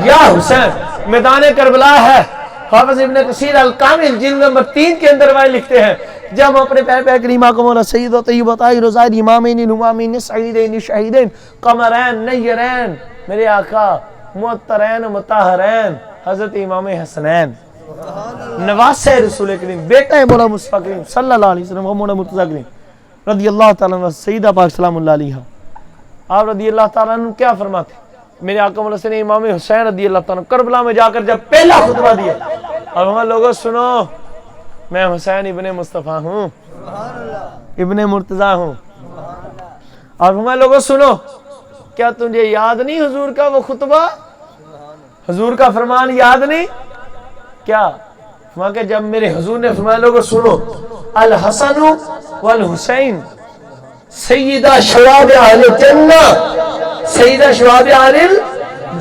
یا حسین. میدان کربلا ہے. حافظ ابن کثیر الکامل جلد نمبر 3 کے اندر وہ لکھتے ہیں جب اپنے پہ کریمہ کو مولا سید و طیب و طاہر و زاہد امامین الامامین سعیدین شہیدین قمرین نیرین میرے آقا معطرین و مطہرین حضرت امام حسنین نواسہ رسول کریم بیٹا ہے مولا مصطفیٰ کریم صلی اللہ علیہ وسلم و مولا مرتضیٰ کریم رضی اللہ تعالیٰ عنہ سیدہ پاک سلام اللہ علیہ. آپ رضی اللہ تعالیٰ عنہ کیا فرماتے؟ میرے آقا مولا نے امام حسین رضی اللہ تعالیٰ کربلا میں جا کر جب پہلا خطبہ دیا اور ہمیں لوگوں سنو میں حسین ابن مصطفیٰ ہوں، ابن مرتضیٰ ہوں. اور ہمیں لوگوں سنو کیا تجھے یاد نہیں حضور کا وہ خطبہ، حضور کا فرمان یاد نہیں؟ کیا فرمایا کہ جب میرے حضور نے فرمایا لوگوں سنو الحسن والحسین سیدہ شباب اہل جنہ، سیدہ شباب اہل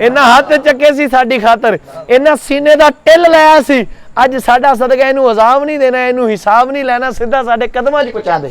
ਇਹਨਾਂ ਹੱਥ ਚੱਕੇ ਸੀ ਸਾਡੀ ਖਾਤਰ, ਇਹਨਾਂ ਸੀਨੇ ਦਾ ਟਿੱਲ ਲਾਇਆ ਸੀ। ਅੱਜ ਸਾਡਾ ਸਦਕਾ ਇਹਨੂੰ ਅਜ਼ਾਬ ਨਹੀਂ ਦੇਣਾ, ਇਹਨੂੰ ਹਿਸਾਬ ਨਹੀਂ ਲੈਣਾ, ਸਿੱਧਾ ਸਾਡੇ ਕਦਮਾਂ 'ਚ ਪਹੁੰਚਾ ਦੇ।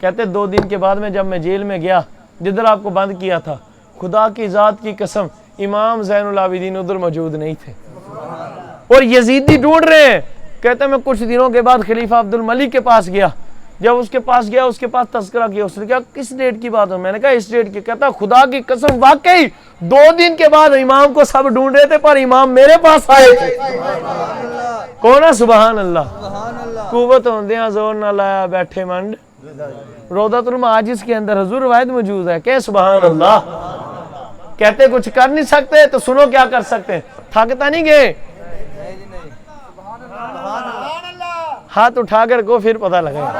کہتے 2 دن کے بعد میں جب میں جیل میں گیا جدھر آپ کو بند کیا تھا، خدا کی ذات کی قسم امام زین العابدین ادھر موجود نہیں تھے اور یزیدی ڈھونڈ رہے ہیں۔ کہتے میں کچھ دنوں کے بعد خلیفہ عبد الملک کے پاس گیا، جب اس کے پاس گیا اس کے پاس تذکرہ کیا، اس نے کہا کس ڈیٹ کی بات ہے؟ میں نے کہا اس ڈیٹ کی۔ کہتا خدا کی قسم واقعی 2 دن کے بعد امام کو سب ڈھونڈ رہے تھے پر امام میرے پاس آئے تھے۔ کون ہے؟ سبحان اللہ۔ قوت ہوندیاں زور نہ لایا بیٹھے منڈ، روضۃ المعاجز کے اندر حضور روایت موجود ہے کہ سبحان اللہ۔ کہتے کچھ کر نہیں سکتے تو سنو کیا کر سکتے ہیں، تھکتا نہیں گئے، ہاتھ اٹھا کر کو پھر پتہ لگا،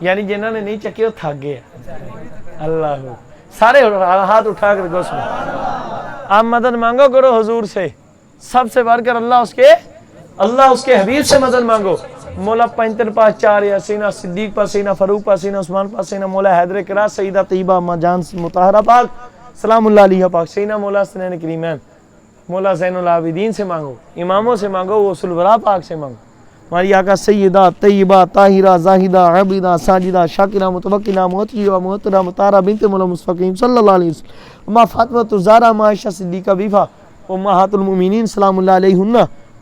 یعنی جنہوں نے نہیں چکے وہ تھک گئے۔ اللہ سارے ہاتھ اٹھا کر کو سنو، آپ مدد مانگو کرو حضور سے، سب سے بڑھ کر اللہ اس کے حبیب سے مدد مانگو۔ مولا پینتر پاس 4 یاسینہ، صدیق پاسینہ، فاروق پاسینہ، عثمان پاسینہ، مولا حیدر کرا، سیدہ طیبہ اما جان مطہرہ پاک سلام اللہ علیہ پاک، سیدہ مولا حسنین کریمین، مولا زین العابدین سے مانگو، اماموں سے مانگو، وصول الورا پاک سے مانگو۔ ہماری آقا سیدہ طیبہ طاہرہ زاہدہ عابدہ ساجدہ شاکرہ متوکلہ مطیعہ محترمہ مطہرہ بنت مولا مصطفی صلی اللہ علیہ وسلم، اما فاطمہ الزہرا، اما عائشہ صدیقہ بیفہ، امہات المؤمنین سلام اللہ علیہن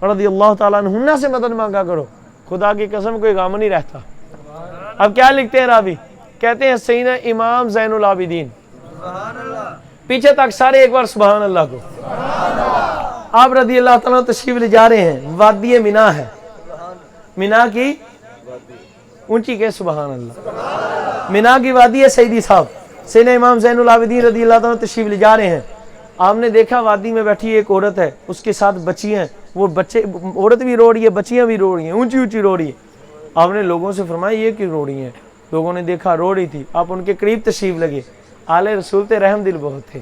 رضی اللہ تعالیٰ عنہن سے مدد مانگا کرو۔ خدا کی قسم کوئی غم نہیں رہتا۔ اب کیا لکھتے ہیں راوی؟ کہتے ہیں سیدنا امام زین العابدین، پیچھے تک سارے ایک بار سبحان اللہ کو۔ آپ رضی اللہ تعالیٰ تشریف لے جا رہے ہیں، وادی مینا ہے، مینا کی اونچی کے سبحان اللہ، مینا کی وادی ہے سیدی صاحب۔ سیدنا امام زین العابدین رضی اللہ تعالیٰ تشریف لے جا رہے ہیں، آپ نے دیکھا وادی میں بیٹھی ایک عورت ہے، اس کے ساتھ بچی ہیں، وہ بچے، عورت بھی رو رہی ہے، بچیاں بھی رو رہی ہیں، اونچی اونچی رو رہی ہے۔ آپ نے لوگوں سے فرمایا یہ کیوں رو رہی ہیں؟ لوگوں نے دیکھا رو رہی تھی، آپ ان کے قریب تشریف لگے، آل رسول تے رحم دل بہت تھے۔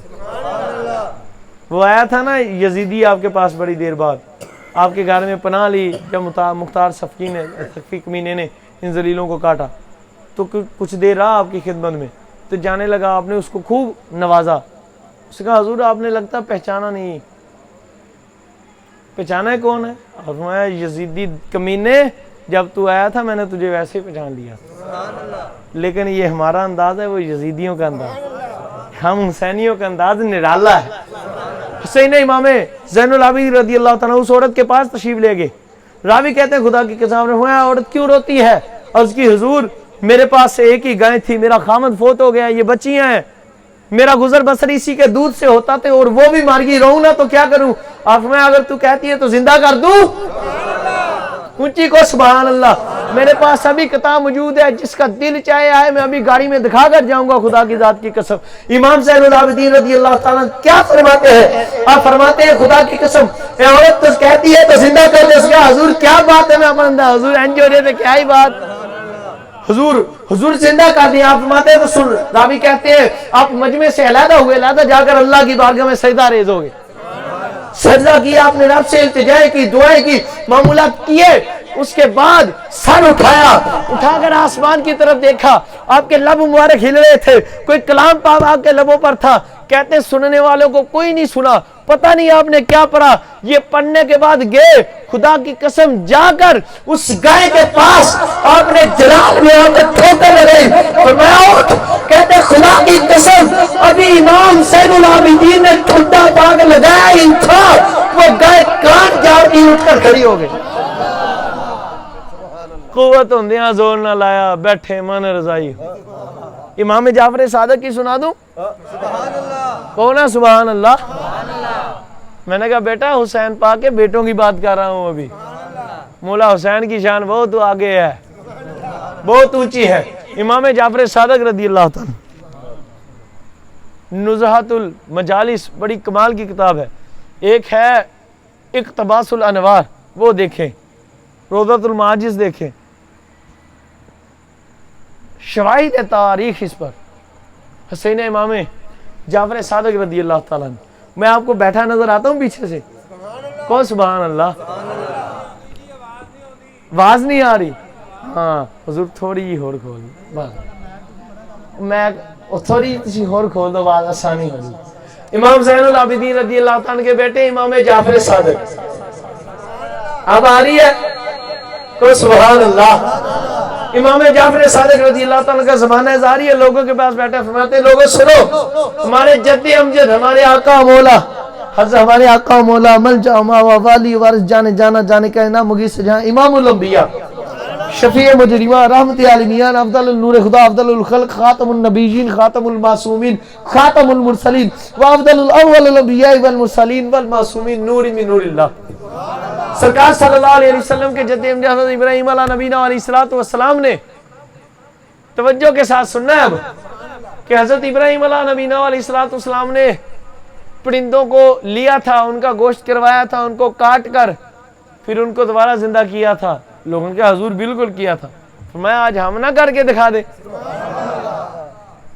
وہ آیا تھا نا یزیدی آپ کے پاس بڑی دیر بعد، آپ کے گھر میں پناہ لی جب مختار صفی کمینے نے ان ذلیلوں کو کاٹا، تو کچھ دیر رہا آپ کی خدمت میں، تو جانے لگا، آپ نے اس کو خوب نوازا۔ اس نے کہا حضور آپ نے لگتا پہچانا نہیں، پہچانا ہے کون ہے؟ آپ فرمایا یزیدی کمینے، جب تو آیا تھا میں نے تجھے ویسے ہی پہچان لیا، لیکن یہ ہمارا انداز ہے، وہ یزیدیوں کا انداز، ہم حسینیوں کا انداز نرالا ہے۔ حسین امام زین العابدین رضی اللہ تعالیٰ اس عورت کے پاس تشریف لے گئے۔ راوی کہتے ہیں خدا کی قسم نے ہوا عورت کیوں روتی ہے؟ عرض کی حضور میرے پاس سے ایک ہی گائے تھی، میرا خامد فوت ہو گیا، یہ بچیاں ہیں، میرا گزر بسر اسی کے دودھ سے ہوتا تھے اور وہ بھی مار گئی، رہوں نا تو کیا کروں؟ آپ میں اگر تو کہتی ہے تو زندہ کر دوں؟ اونچی کو سبحان اللہ۔ میرے پاس ابھی کتاب موجود ہے، جس کا دل چاہے آئے میں ابھی گاڑی میں دکھا کر جاؤں گا، خدا کی ذات کی قسم۔ امام زین العابدین رضی اللہ تعالیٰ کیا فرماتے ہیں؟ آپ فرماتے ہیں خدا کی قسم اے عورت تو کہتی ہے تو زندہ کر دے۔ اس کا حضور کیا بات ہے؟ میں بندہ حضور انج ہو رہے تھے، کیا ہی بات، حضور زندہ کر دیا۔ آپ فرماتے ہیں تو سن، راوی کہتے ہیں آپ مجمع سے علیحدہ ہوئے، علیحدہ جا کر اللہ کی بارگاہ میں سجدہ ریز ہو گئے، سجدہ کیا، آپ نے رب سے التجائے کی، دعائیں کی، معمولات کیے، اس کے بعد سر اٹھا کر آسمان کی طرف دیکھا، آپ کے لب مبارک ہل رہے تھے، کوئی کلام پاک آپ کے لبوں پر تھا۔ کہتے ہیں سننے والوں کو کوئی نہیں سنا، پتہ نہیں آپ نے کیا پڑھا۔ یہ پڑھنے کے بعد گئے، خدا کی قسم جا کر اس گائے کے پاس آپ نے جلال میں آ کر ٹھوکر لگائی، فرمایا اٹھ۔ کہتے خدا کی قسم ابھی امام زین العابدین نے ٹھنڈا پاک لگایا ہی تھا، وہ گائے کان جاڑ کی اٹھ کر کھڑی ہو گئی۔ قوت ہوندیاں زور نہ لایا بیٹھے من رضائی۔ امام جعفر صادق کی سنا دوں؟ کون ہے؟ سبحان اللہ۔ میں نے کہا بیٹا حسین پاک کے بیٹوں کی بات کر رہا ہوں ابھی، مولا حسین کی شان بہت آگے ہے، بہت اونچی ہے۔ امام جعفر صادق رضی اللہ تعالیٰ، نزہۃ المجالس بڑی کمال کی کتاب ہے، ایک ہے اقتباس الانوار، وہ دیکھیں، روضۃ المعاجز دیکھیں، شواہد تاریخ اس پر، حسین امام جعفر صادق رضی اللہ تعالیٰ عنہ۔ میں آپ کو بیٹھا نظر آتا ہوں پیچھے سے، کون؟ سبحان اللہ۔ آواز نہیں آ رہی؟ ہاں حضور تھوڑی جی اور کھول دو، میں تھوڑی سی اور کھول دو، آواز آسانی ہو جائے۔ امام زین العابدین رضی اللہ تعالیٰ کے بیٹے امام جعفر صادق، اب آ رہی ہے؟ کو سبحان اللہ۔ امام جعفر صادق رضی اللہ تعالیٰ کا زمانہ ظاہری ہے، لوگوں کے پاس بیٹھے فرماتے ہیں لوگوں سنو، ہمارے جدی امجد، ہمارے آقا مولا حضرت، ہمارے آقا مولا ملجا ماوا والی وارث جانے جانا جانے کا انعام مغیث جہاں، امام الانبیاء شفیع مجرمہ رحمت عالمین افضل النور خدا افضل الخلق خاتم النبیین خاتم المعصومین خاتم المرسلین وافضل الاول الانبیاء والمرسلین والمعصومین نور من نور اللہ، سرکار صلی اللہ علیہ وسلم کے جد امجد حضرت ابراہیم علیہ نبینا علیہ السلام نے توجہ کے ساتھ سننا ہے اب کہ حضرت ابراہیم علیہ نبینا علیہ السلام نے پرندوں کو لیا تھا، ان کا گوشت کروایا تھا، ان کو کاٹ کر پھر ان کو دوبارہ زندہ کیا تھا، لوگوں کے حضور بالکل کیا تھا، فرمایا آج ہم نہ کر کے دکھا دے،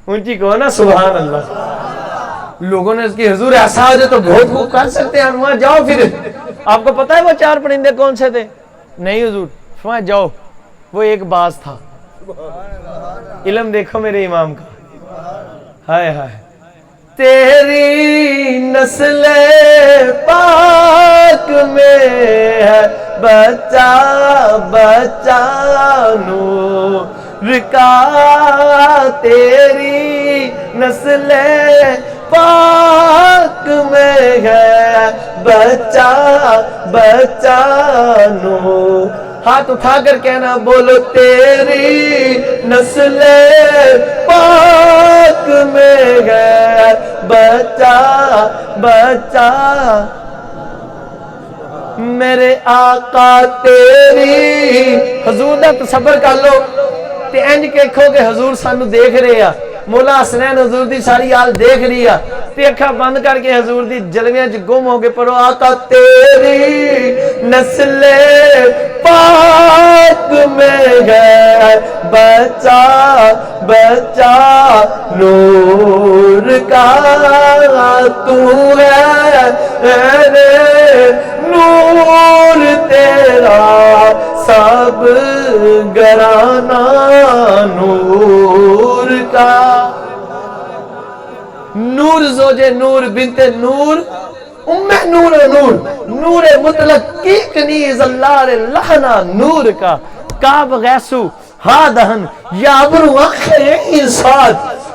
اونچی کہو نا سبحان اللہ۔ لوگوں نے اس کی حضور ایسا ہو جائے تو بہت خوب کر سکتے ہیں، وہاں جاؤ، پھر آپ کو پتہ ہے وہ 4 پرندے کون سے تھے؟ نہیں حضور، فرمایا جاؤ، وہ ایک باز تھا۔ علم دیکھو میرے امام کا، ہائے ہائے، تیری نسل پاک میں ہے بچہ بچہ نور کا، تیری نسل پاک میں ہے بچہ بچہ نور، ہاتھ اٹھا کر کہنا بولو تیری نسل پاک میں ہے بچہ بچہ، میرے آقا تیری حضور دا تصور کر لو تے انج کہو کہ حضور سانو دیکھ رہے ہیں، مولا حسنین حضور دی ساری حال دیکھ رہی ہے تے اکھاں بند کر کے حضور دی جلویاں چ گم ہو کے پڑھو آقا تیری نسل پاک میں ہے بچہ بچہ نور کا، تو ہے نور تیرا سب گرانا نور کا، نور زوجے نور بنت نور ام نور نور نور مطلق کی کنیز اللہ لہنا نور کا، کعب غیسو ہا دہن یا ابرو آخر انساد،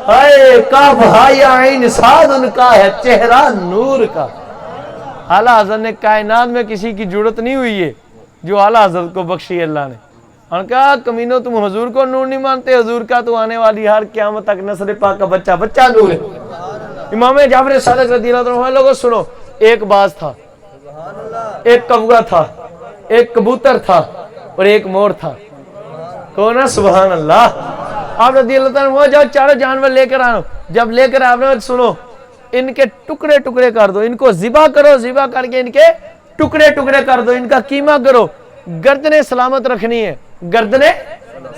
ہائے کعب ہا یا عین ساد، ان کا ہے چہرہ نور کا۔ اعلیٰ حضرت نے کائنات میں کسی کی جرت نہیں ہوئی ہے جو اعلیٰ حضرت کو بخشی اللہ نے، اور کہا کمینوں تم حضور کو نور نہیں مانتے، حضور کا تو آنے والی ہر قیامت تک نسل پاک کا بچہ بچہ نور ہے۔ امام جعفر صادق رضی اللہ عنہ، لوگوں سنو، ایک باز تھا، ایک کوا تھا، ایک کبوتر تھا اور ایک مور تھا، کہو نا سبحان اللہ۔ آپ رضی اللہ عنہ جاؤ 4 جانور لے کر آنو، جب لے کر آنے سنو ان کے ٹکڑے ٹکڑے کر دو، ان کو ذبح کرو، ذبح کر کے ان کے ٹکڑے ٹکڑے کر دو، ان کا قیمہ کرو، گردنیں سلامت رکھنی ہے، گردنیں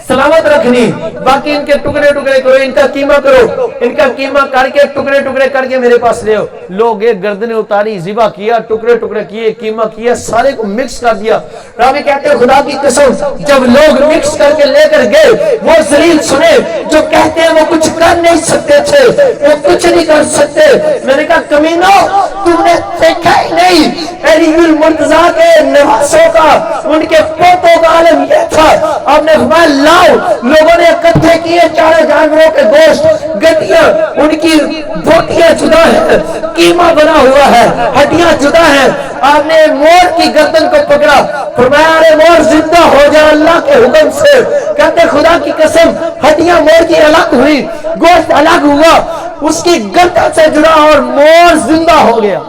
سلامت رکھنی، باقی ان کے ٹکڑے ٹکڑے کرو، ان کا قیمہ کرو، ان کا قیمہ کر کے ٹکڑے ٹکڑے کر کے میرے پاس لے آؤ۔ لوگ ایک گردنیں اتاری، ذبح کیا، ٹکڑے ٹکڑے کیے، قیمہ کیا، سارے کو مکس کر دیا۔ راوی کہتے ہیں خدا کی قسم جب لوگ مکس کر کے لے کر گئے، وہ ذلیل سنے جو کہتے ہیں وہ کچھ کر نہیں سکتے تھے، وہ کچھ نہیں کر سکتے۔ میں نے کہا کمینوں تم نے دیکھا ہی نہیں علی المرتضیٰ کے نواسوں کا، ان کے پوتوں کا عالم یہ تھا۔ آپ نے فرمایا لاؤ، لوگوں نے اکٹھے کیے 4 جانوروں کے گوشت، گدیاں، ان کی بوٹیاں جدا ہیں، قیمہ بنا ہوا ہے، ہڈیاں جدا ہیں۔ آپ نے مور کی گردن کو پکڑا، فرمایا ارے مور زندہ ہو جا اللہ کے حکم سے۔ کہتے خدا کی قسم ہڈیاں مور کی الگ ہوئی، گوشت الگ ہوا، اس کی گردن سے جڑا اور مور زندہ ہو گیا۔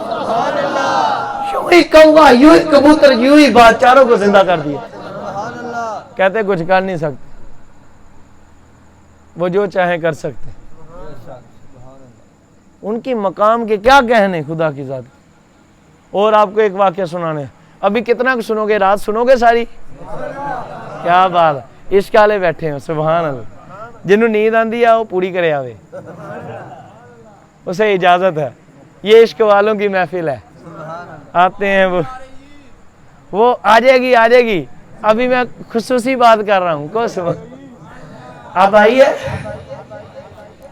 یوں ہی کوا، یوں ہی کبوتر، یوں ہی بات، چاروں کو زندہ کر دیا۔ کہتے کچھ کر نہیں سکتے، وہ جو چاہیں کر سکتے، ان کی مقام کے کیا کہنے خدا کی ذات۔ اور آپ کو ایک واقعہ سنانے، ابھی کتنا سنو گے، رات سنو گے ساری، کیا بات، عشق والے بیٹھے ہیں سبحان اللہ، جنہوں نیند آندی ہے وہ پوری کرے آوے، اسے اجازت ہے، یہ عشق والوں کی محفل ہے، آتے ہیں وہ آ جائے گی۔ ابھی میں خصوصی بات کر رہا ہوں، کو سبحان، آپ آئیے،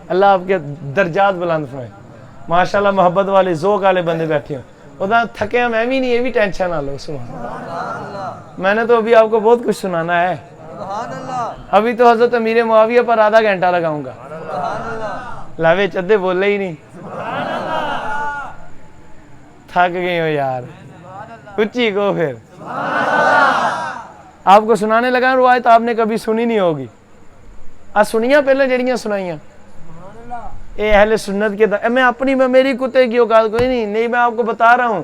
اللہ آپ کے درجات بلند فرمائے، ماشاءاللہ محبت والے ذوق والے بندے بیٹھے ہیں، ادھر تھکے ہیں میں بھی نہیں، یہ بھی ٹینشن نہ لو سبحان اللہ۔ میں نے تو ابھی آپ کو بہت کچھ سنانا ہے، ابھی تو حضرت امیر معاویہ پر آدھا گھنٹہ لگاؤں گا. لاوے چدے بولے ہی نہیں. تھک گئے ہو یار, اچھی کو پھر. آپ کو سنانے لگا روایت آپ نے کبھی سنی نہیں ہوگی. سنیاں پہلے جڑیاں سنائیاں اے اہل سنت کے میں اپنی میں میری کتے کی اوقات کوئی نہیں, میں آپ کو بتا رہا ہوں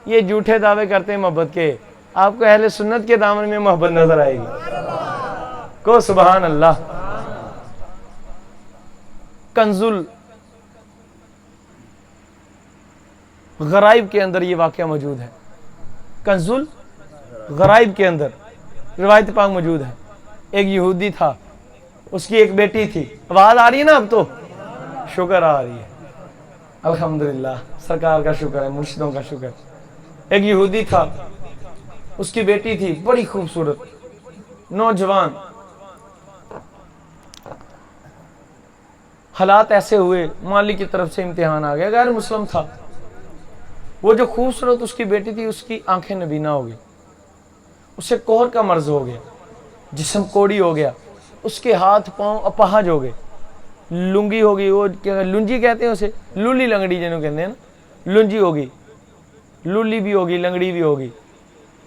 یہ جھوٹے دعوے کرتے ہیں محبت کے. آپ کو اہل سنت کے دامن میں محبت نظر آئے گی. کو سبحان اللہ. کنزل غرائب کے اندر یہ واقعہ موجود ہے. کنزل غرائب کے اندر روایت پاک موجود ہے. ایک یہودی تھا, اس کی ایک بیٹی تھی. آواز آ رہی ہے نا اب تو؟ شکر آ رہی ہے, الحمدللہ. سرکار کا شکر ہے, مرشدوں کا شکر. ایک یہودی تھا, اس کی بیٹی تھی بڑی خوبصورت نوجوان. حالات ایسے ہوئے, مالک کی طرف سے امتحان آ گیا, غیر مسلم تھا. وہ جو خوبصورت اس کی بیٹی تھی اس کی آنکھیں نبینہ ہو گئی, اسے کوہر کا مرض ہو گیا, جسم کوڑی ہو گیا, اس کے ہاتھ پاؤں اپاہج ہو گئے, لنگی ہو گئی, وہ لنجی کہتے ہیں اسے, لولی لنگڑی جنہوں کہتے ہیں نا, لنجی ہوگی, لولی بھی ہوگی, لنگڑی بھی ہوگی,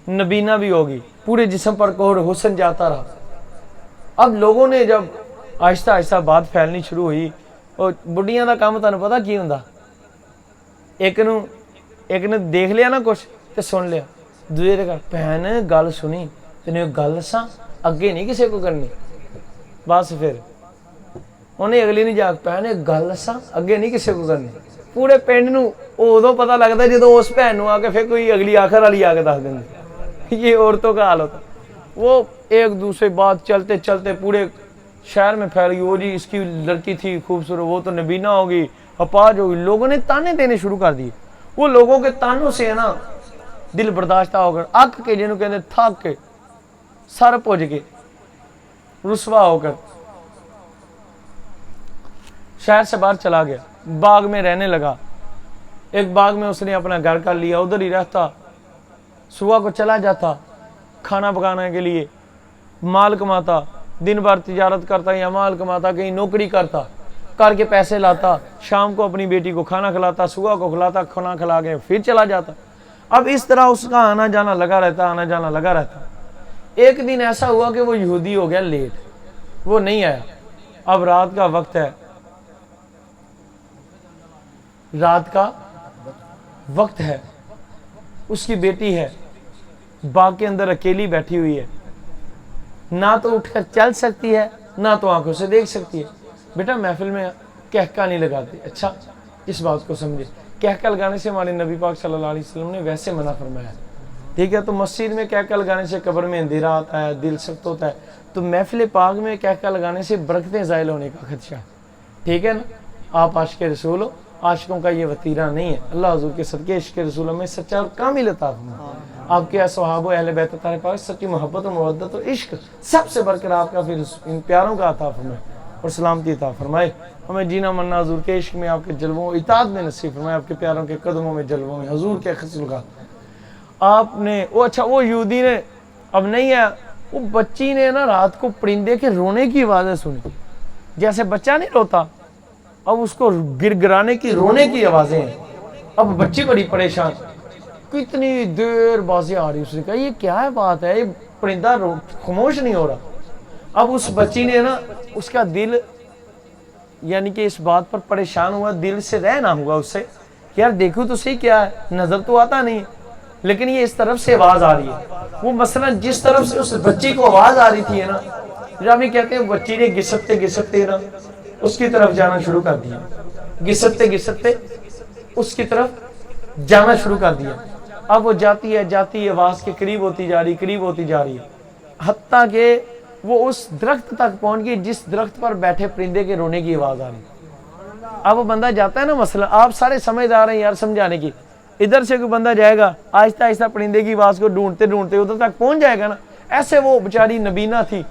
نبینہ بھی ہوگی, پورے جسم پر کوہر, حسن جاتا رہا. اب لوگوں نے جب آہستہ آہستہ بات پھیلنی شروع ہوئی, اور بڑھیاں دا کام تانوں پتہ کی ہوندا, ایک نے دیکھ لیا نا کچھ تے سن لیا, دوسرے نے کہا بہن گل سنی تینوں گل دساں, اگے نہیں کسی کو کرنی. بس پھر انہیں اگلی نہیں جاگ, بہن گل دساں اگے نہیں کسی کو کرنی. پورے پنڈ نوں ادوں پتہ لگتا ہے جدوں اس بہن نوں آ کے پھر کوئی اگلی آخر والی آ کے دس دیں. یہ عورتوں کا حال ہوتا. وہ ایک دوسرے بات چلتے چلتے پورے شہر میں پھیل گئی. وہ جی اس کی لڑکی تھی خوبصورت, وہ تو نبینہ ہوگی, اپاہج ہوگی. لوگوں نے تانے دینے شروع کر دیے. وہ لوگوں کے تانوں سے ہے نا دل برداشتہ ہو کر, اک کے جنہوں کہتے تھک کے, سر پوج کے, رسوا ہو کر شہر سے باہر چلا گیا. باغ میں رہنے لگا. ایک باغ میں اس نے اپنا گھر کر لیا, ادھر ہی رہتا, صبح کو چلا جاتا کھانا پکانے کے لیے, مال کماتا, دن بھر تجارت کرتا یا مال کماتا, کہیں نوکری کرتا, کر کے پیسے لاتا, شام کو اپنی بیٹی کو کھانا کھلاتا, صبح کو کھلاتا, کھانا کھلا کے پھر چلا جاتا. اب اس طرح اس کا آنا جانا لگا رہتا, آنا جانا لگا رہتا. ایک دن ایسا ہوا کہ وہ یہودی ہو گیا لیٹ, وہ نہیں آیا. اب رات کا وقت ہے, رات کا وقت ہے, اس کی بیٹی ہے, باغ کے اندر اکیلی بیٹھی ہوئی ہے, نہ تو اٹھ کر چل سکتی ہے نہ تو آنکھوں سے دیکھ سکتی ہے. بیٹا محفل میں کہکا نہیں لگاتے. اچھا اس بات کو سمجھے, کہکا لگانے سے ہمارے نبی پاک صلی اللہ علیہ وسلم نے ویسے منع فرمایا, ٹھیک ہے. تو مسجد میں کہکا لگانے سے قبر میں اندھیرا آتا ہے, دل سخت ہوتا ہے. تو محفل پاک میں کہکا لگانے سے برکتیں زائل ہونے کا خدشہ ہے, ٹھیک ہے نا. آپ عاشق رسول ہو, عاشقوں کا یہ وطیرہ نہیں ہے. اللہ حضور کے صدقے عشق رسول میں سچا اور کامل عطا فرمائے. آپ کے صحابہ و اہل بیت طاہر پاک سچی محبت و مودت اور عشق سب سے بڑھ کر آپ کا پھر ان پیاروں کا عطا فرمائے اور سلامتی عطا فرمائے. ہمیں جینا مرنا حضور کے عشق میں, آپ کے جلووں اطاعت میں نصیب فرمائے, آپ کے پیاروں کے قدموں میں جلووں میں حضور کے خصل کا. آپ نے وہ اچھا وہ یہودی نے اب نہیں ہے, وہ بچی نے نا رات کو پرندے کے رونے کی آوازیں سنی. جیسے بچہ نہیں روتا, اب اس کو گر گرانے کی رونے کی آوازیں ہیں. اب بچی بڑی پریشان, کتنی دیر بازیں آ رہی. اس نے کہا یہ کیا ہے بات ہے, یہ پرندہ خاموش نہیں ہو رہا. اب اس بچی نے نا اس کا دل یعنی کہ اس بات پر پریشان ہوا, دل سے رہ نہ ہوا اس سے, یار دیکھو تو صحیح کیا ہے, نظر تو آتا نہیں لیکن یہ اس طرف سے آواز آ رہی ہے. وہ مثلا جس طرف سے اس بچی کو آواز آ رہی تھی نا, جب یہ کہتے ہیں بچی نے گھسٹتے گھسٹتے نا اس کی طرف جانا شروع کر دیا, گھسٹتے گھسٹتے اس کی طرف جانا شروع کر دیا. اب وہ جاتی ہے آواز کے قریب ہوتی جا رہی ہے, حتیٰ کہ وہ اس درخت تک پہنچ گئی جس درخت پر بیٹھے پرندے کے رونے کی آواز آ رہی. اب وہ بندہ جاتا ہے نا, مثلا آپ سارے سمجھدار ہیں یار سمجھانے کی, ادھر سے کوئی بندہ جائے گا آہستہ آہستہ پرندے کی آواز کو ڈھونڈتے ڈھونڈتے ادھر تک پہنچ جائے گا نا. ایسے وہ بیچاری نبینہ تھی,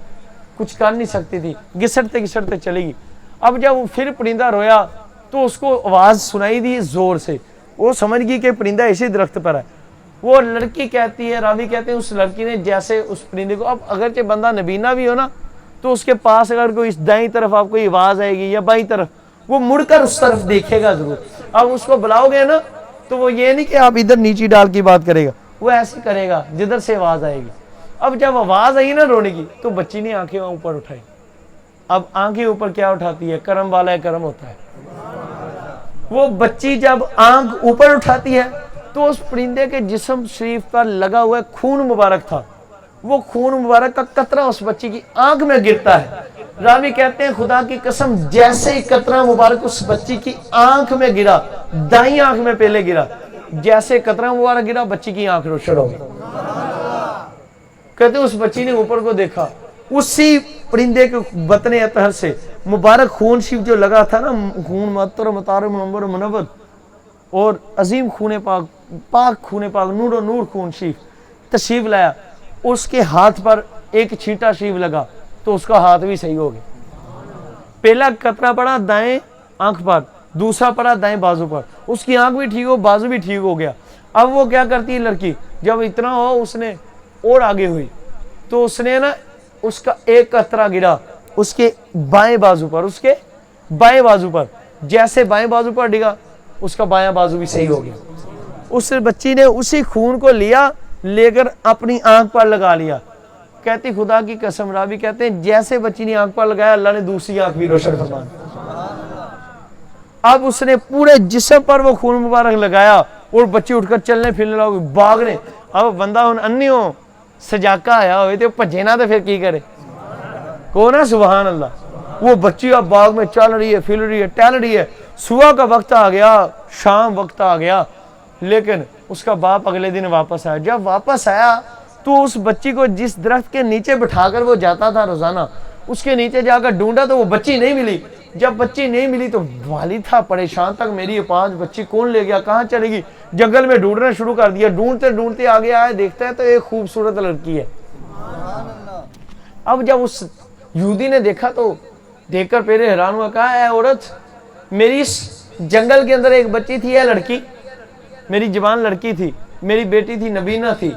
کچھ کر نہیں سکتی تھی, گھسٹتے گھسٹتے چلے گی. اب جب وہ پھر پرندہ رویا تو اس کو آواز سنائی دی زور سے, وہ سمجھ گئی کہ پرندہ اسی درخت پر ہے. وہ لڑکی کہتی ہے, راوی کہتے ہیں اس لڑکی نے جیسے اس پرندے کو, اب اگرچہ بندہ نبینہ بھی ہو نا تو اس کے پاس اگر کوئی دائیں طرف آپ کو آواز آئے گی یا بائیں طرف، وہ مڑ کر اس طرف دیکھے گا ضرور. اب اس کو بلاؤ گے نا تو وہ یہ نہیں کہ آپ ادھر نیچی ڈال کی بات کرے گا، وہ ایسے کرے گا جدھر سے آواز آئے گی. اب جب آواز آئی نا رونے کی تو بچی نے آنکھیں اوپر اٹھائی. اب آنکھیں اوپر کیا اٹھاتی ہے؟ کرم والا ہے، کرم ہوتا ہے. وہ بچی جب آنکھ اوپر اٹھاتی ہے تو اس پرندے کے جسم شریف پر لگا ہوا خون مبارک تھا، وہ خون مبارک کا قطرہ اس بچی کی آنکھ میں گرتا ہے. راوی کہتے ہیں خدا کی قسم جیسے ہی قطرہ مبارک اس بچی کی آنکھ میں گرا، دائیں آنکھ میں پہلے گرا، جیسے قطرہ مبارک گرا بچی کی آنکھ روشن ہو گئی. کہتے ہیں اس بچی نے اوپر کو دیکھا، اسی پرندے کے بطن اطہر سے مبارک خون شریف جو لگا تھا نا، خون معطر مطار منور منور اور عظیم خون پاک، پاک خون پاک، نور و نور خون شریف تشریف لایا. اس کے ہاتھ پر ایک چھینٹا شریف لگا تو اس کا ہاتھ بھی صحیح ہو گیا. پہلا قطرہ پڑا دائیں آنکھ پر، دوسرا پڑا دائیں بازو پر، اس کی آنکھ بھی ٹھیک ہو، بازو بھی ٹھیک ہو گیا. اب وہ کیا کرتی ہے لڑکی، جب اتنا ہو اس نے اور آگے ہوئی تو اس نے نا اس کا ایک قطرہ گرا اس کے بائیں بازو پر، اس کے بائیں بازو پر، جیسے بائیں بازو پر ڈگا اس کا بایاں بازو بھی صحیح ہو گیا. اس بچی نے اسی خون کو لیا، لے کر اپنی آنکھ پر لگا لیا. کہتی خدا کی قسم، راوی کہتے ہیں جیسے بچی نے آنکھ پر لگایا اللہ نے دوسری آنکھ بھی روشن فرما دی. اب اس نے پورے جسم پر وہ خون مبارک لگایا اور بچی اٹھ کر چلنے پھرنے لگی، بھاگنے. اب بندہ ہن انی ہو سجاکا آیا ہوئے تو بھجے نہ تو پھر کی کرے؟ کون ہے؟ سبحان اللہ. وہ بچی اب باغ میں چل رہی ہے، پھر رہی ہے، ٹہل رہی ہے. صبح کا وقت آ گیا، شام وقت آ گیا، لیکن اس کا باپ اگلے دن واپس آیا. جب واپس آیا تو اس بچی کو جس درخت کے نیچے بٹھا کر وہ جاتا تھا روزانہ، اس کے نیچے جا کر ڈھونڈا تو وہ بچی نہیں ملی. جب بچی نہیں ملی تو والد تھا پریشان تک، میری یہ 5 بچی کون لے گیا، کہاں چلے گی؟ جنگل میں ڈھونڈنا شروع کر دیا. ڈھونڈتے ڈھونڈتے آگے آئے، دیکھتا ہے تو ایک خوبصورت لڑکی ہے. اب جب اس یہودی نے دیکھا تو دیکھ کر پہلے حیران ہوا، کہا اے عورت، میری اس جنگل کے اندر ایک بچی تھی، ہے لڑکی، میری جوان لڑکی تھی، میری بیٹی تھی، نبینہ تھی،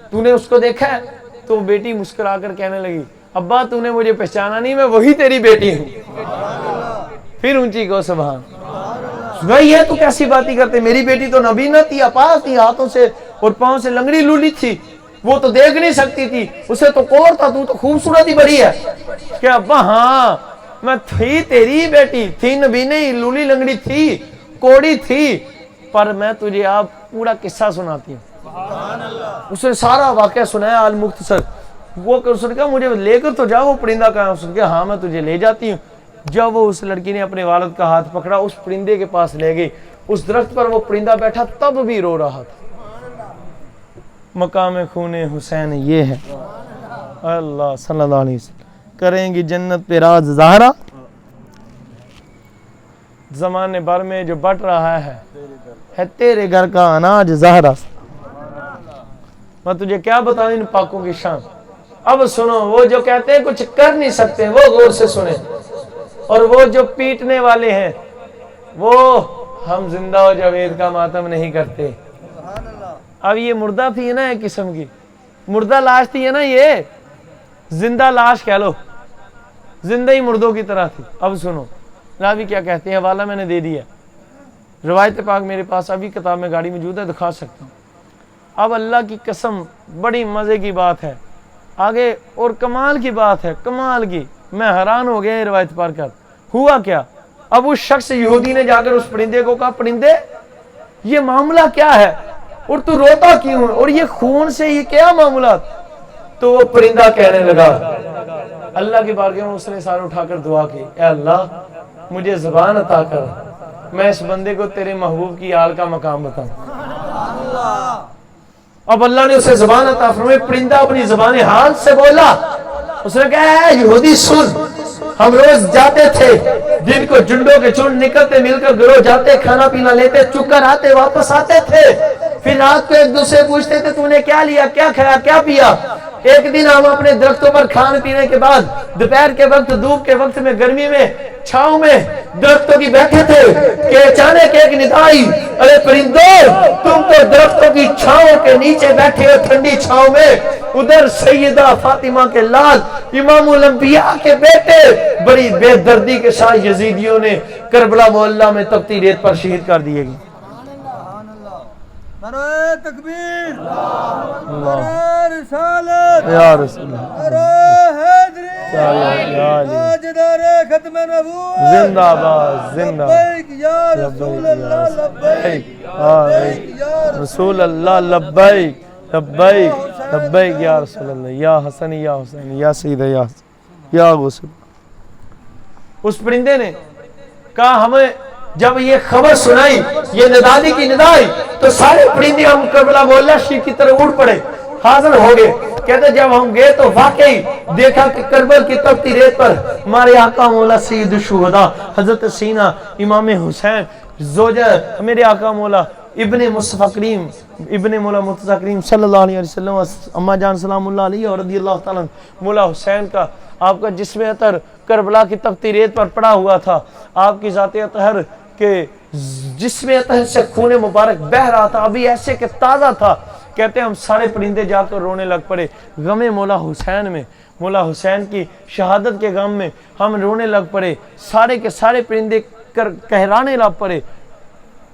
تو نے اس کو دیکھا ہے؟ تو بیٹی مسکرا کر کہنے لگی ابا تو نے مجھے پہچانا نہیں، میں وہی تیری بیٹی ہوں. پھر اونچی کو سبحان وہی ہے، تو کیسی باتیں کرتے؟ میری بیٹی تو نبینہ تھی، اپاہج تھی، ہاتھوں سے اور پاؤں سے لنگڑی لولی تھی، وہ تو دیکھ نہیں سکتی تھی، اسے تو کور تھا، تو خوبصورت ہی بڑی ہے. کہ ابا ہاں میں تھی تیری بیٹی، تھی نبینے ہی، لولی لنگڑی تھی، کوڑی تھی، پر میں تجھے آپ پورا قصہ سناتی ہوں. اس نے سارا واقعہ سنایا المختصر. وہ اس نے کہا مجھے لے کر تو جاؤ، وہ پرندہ کہاں؟ اس نے کہا ہاں میں تجھے لے جاتی ہوں. جب وہ اس لڑکی نے اپنے والد کا ہاتھ پکڑا، اس پرندے کے پاس لے گئی. اس درخت پر وہ پرندہ بیٹھا تب بھی رو رہا تھا. مقام خون حسین یہ ہے. اللہ صلی اللہ علیہ وسلم کریں گی جنت پہ راز زہرا، زمانے بھر میں جو بٹ رہا ہے تیرے گھر کا اناج زہرا. میں تجھے کیا بتاؤں ان پاکوں کی شان. اب سنو، وہ جو کہتے ہیں کچھ کر نہیں سکتے وہ غور سے سنیں، اور وہ جو پیٹنے والے ہیں وہ ہم زندہ و جاوید کا ماتم نہیں کرتے. اب یہ مردہ تھی نا ایک قسم کی، مردہ لاش تھی نا، یہ زندہ لاش کہہ لو، زندہ ہی مردوں کی طرح تھی. اب سنو راوی کیا کہتے ہیں، حوالہ میں نے دے دیا، روایت پاک میرے پاس ابھی کتاب میں گاڑی موجود ہے، دکھا سکتا ہوں. اب اللہ کی قسم بڑی مزے کی بات ہے آگے، اور کمال کی بات ہے، کمال کی. میں حیران ہو گیا یہ روایت پڑھ کر. ہوا کیا؟ اب اس شخص یہودی نے جا کر اس پرندے کو کہا پرندے یہ معاملہ کیا ہے اور تو روتا کیوں ہے اور یہ خون سے یہ کیا معاملات؟ تو وہ پرندہ کہنے لگا، اللہ کی بارگاہ میں اس نے سارے اٹھا کر دعا کی، اے اللہ مجھے زبان عطا کر، میں اس بندے کو تیرے محبوب کی آل کا مقام بتاؤں. اب اللہ نے اسے زبان عطا فرمائی. پرندہ اپنی زبان حال سے بولا. اس نے کہا اے یہودی سن، ہم روز جاتے تھے، دن کو جنڈوں کے جھنڈ نکلتے، مل کر گروہ جاتے، کھانا پینا لیتے، چک کر آتے، واپس آتے تھے، پھر رات کو ایک دوسرے پوچھتے تھے تو نے کیا لیا، کیا کھایا، کیا پیا. ایک دن ہم اپنے درختوں پر کھان پینے کے بعد دوپہر کے وقت دھوپ کے وقت میں گرمی میں چھاؤں میں درختوں کی بیٹھے تھے کہ اچانک ایک ندا آئی، ارے پرندوں تم تو درختوں کی چھاؤں کے نیچے بیٹھے ہو ٹھنڈی چھاؤں میں، ادھر سیدہ فاطمہ کے لال امام الانبیاء کے بیٹے بڑی بے دردی کے ساتھ یزیدیوں نے کربلا محلہ میں تپتی ریت پر شہید کر دیے گئے۔ نعرہ تکبیر، نعرہ رسالت، یا رسول اللہ، نعرہ حیدری، یا علی، تاجدار ختم نبوت، زندہ باد زندہ لبیک یا رسول اللہ، لبیک لبیک یا رسول اللہ، لبیک لبیک لبیک یا رسول اللہ، یا حسن یا حسین یا سیدہ یا حسن یا غسل۔ اس پرندے نے کہا ہمیں جب یہ خبر سنائی، یہ ندادی کی ندائی، تو سارے پرندے ہم کربلا محلہ شریف کی طرف اڑ پڑے، حاضر ہو گئے۔ کہتے جب ہم گئے تو واقعی دیکھا کہ کربل کی تپتی ریت پر ہمارے آقا مولا سید الشہداء حضرت سینہ امام حسین زوجہ میرے آقا مولا ابن مصطفیٰ کریم ابن مولا مرتضیٰ کریم صلی اللہ علیہ وسلم اما جان سلام اللہ علیہ اور رضی اللہ تعالیٰ مولا حسین کا آپ کا جسم اطہر کربلا کی تپتی ریت پر پڑا ہوا تھا، آپ کی ذات اطہر کے جسم اطہر سے خون مبارک بہ رہا تھا، ابھی ایسے کہ تازہ تھا۔ کہتے ہیں ہم سارے پرندے جا کر رونے لگ پڑے غم مولا حسین میں، مولا حسین کی شہادت کے غم میں ہم رونے لگ پڑے، سارے کے سارے پرندے کہرانے لگ پڑے۔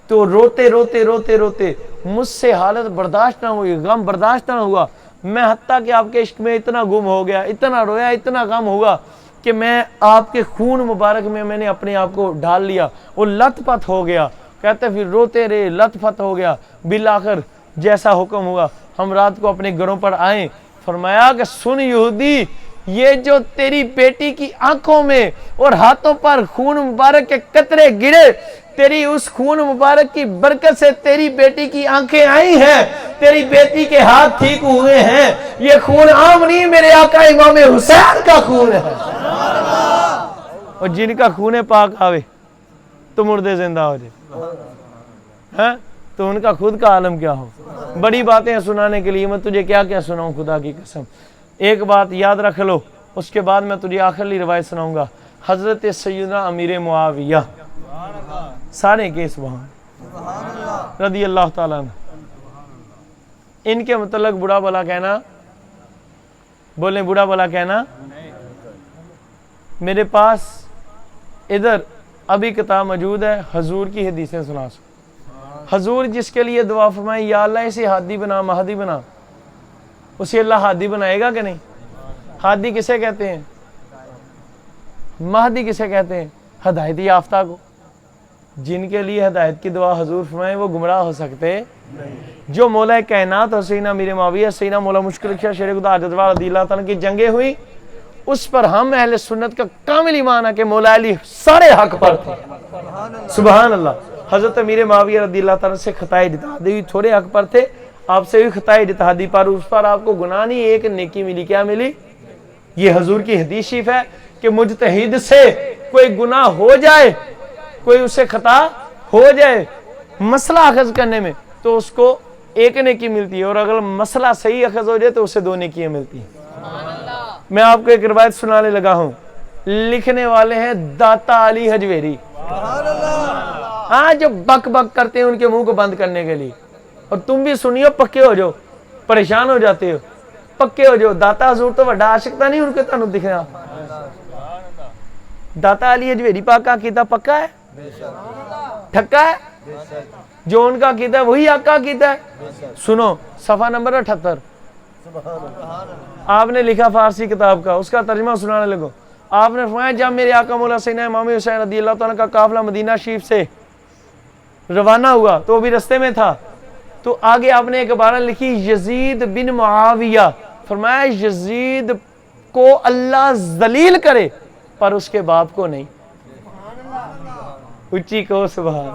تو روتے روتے روتے روتے مجھ سے حالت برداشت نہ ہوئی، غم برداشت نہ ہوا، میں حتیٰ کہ آپ کے عشق میں اتنا گم ہو گیا، اتنا رویا، اتنا غم ہوا کہ میں آپ کے خون مبارک میں نے اپنے آپ کو ڈال لیا، وہ لت پت ہو گیا۔ کہتے پھر روتے رہے، لت پت ہو گیا، بالآخر جیسا حکم ہوا ہم رات کو اپنے گھروں پر آئیں۔ فرمایا کہ سن یہودی، یہ جو تیری بیٹی کی آنکھوں میں اور ہاتھوں پر خون مبارک کے قطرے گرے، تیری اس خون مبارک کی برکت سے تیری بیٹی کی آنکھیں آئی ہیں، تیری بیٹی کے ہاتھ ٹھیک ہوئے ہیں، یہ خون عام نہیں، میرے آقا امام حسین کا خون ہے۔ اور جن کا خون پاک آوے تو مردے زندہ ہو جائے، تو ان کا خود کا عالم کیا ہو۔ بڑی باتیں سنانے کے لیے میں تجھے کیا کیا سناؤں، خدا کی قسم۔ ایک بات یاد رکھ لو، اس کے بعد میں تجھے آخری روایت سناؤں گا۔ حضرت سیدنا امیر معاویہ سارے کے سبحان رضی اللہ تعالیٰ عنہ، ان کے متعلق بڑا بلا کہنا، بولیں بڑا بلا کہنا۔ میرے پاس ادھر ابھی کتاب موجود ہے، حضور کی حدیثیں سنا سو۔ حضور جس کے لیے دعا فرمائے یا اللہ اسے ہادی بنا، مہدی بنا، اسے اللہ ہادی بنائے گا کہ نہیں؟ ہادی کسے کہتے ہیں؟ مہدی کسے کہتے ہیں؟ ہدایت یافتہ کو۔ جن کے لیے ہدایت کی دعا حضور فرمائے وہ گمراہ ہو سکتے جو مولا کائنات حسین امیر معاویہ سیدنا مولا مشکل کشا شیر خدا حضرت والا رضی اللہ تعالیٰ کی جنگیں ہوئی، اس پر ہم اہل سنت کا کامل ایمان ہے کہ مولا علی سارے حق پر تھے، سبحان اللہ۔ حضرت امیر معاویہ رضی اللہ تعالیٰ سے خطائے اجتہادی ہوئی، تھوڑے حق پر تھے، آپ سے بھی خطائے اجتہادی پر، اس پر آپ کو گناہ نہیں ایک نیکی ملی۔ کیا ملی؟ یہ حضور کی حدیث شریف ہے کہ مجتہد سے کوئی گناہ ہو جائے، کوئی اسے خطا ہو جائے مسئلہ اخذ کرنے میں تو اس کو ایک نیکی ملتی ہے، اور اگر مسئلہ صحیح اخذ ہو جائے تو اسے دو نیکیاں ملتی ہیں۔ میں آپ کو ایک روایت سنانے لگا ہوں، لکھنے والے ہیں داتا علی حجویری، ہاں جو بک بک کرتے ہیں ان کے منہ کو بند کرنے کے لیے، اور تم بھی سنیو پکے ہو جو، پریشان ہو جاتے ہو، پکے ہو جو۔ داتا حضور تو بڑا عاشق نہیں، ان کے تنو دکھنا۔ داتا علی حجویری پاک کا عقیدہ پکا ہے، ٹھکا ہے، جو ان کا عقیدہ ہے وہی آقا عقیدہ ہے۔ سنو صفحہ نمبر 78، آپ نے لکھا فارسی کتاب کا، اس کا ترجمہ سنانے لگو۔ آپ نے فرمایا جب میرے آقا مولا سیدنا امام حسین رضی اللہ تعالیٰ کا قافلہ مدینہ شریف سے روانہ ہوا تو وہ بھی رستے میں تھا، تو آگے آپ نے ایک عبارت لکھی یزید بن معاویہ، فرمایا یزید کو اللہ ذلیل کرے پر اس کے باپ کو نہیں۔ اچھی کو سبحان۔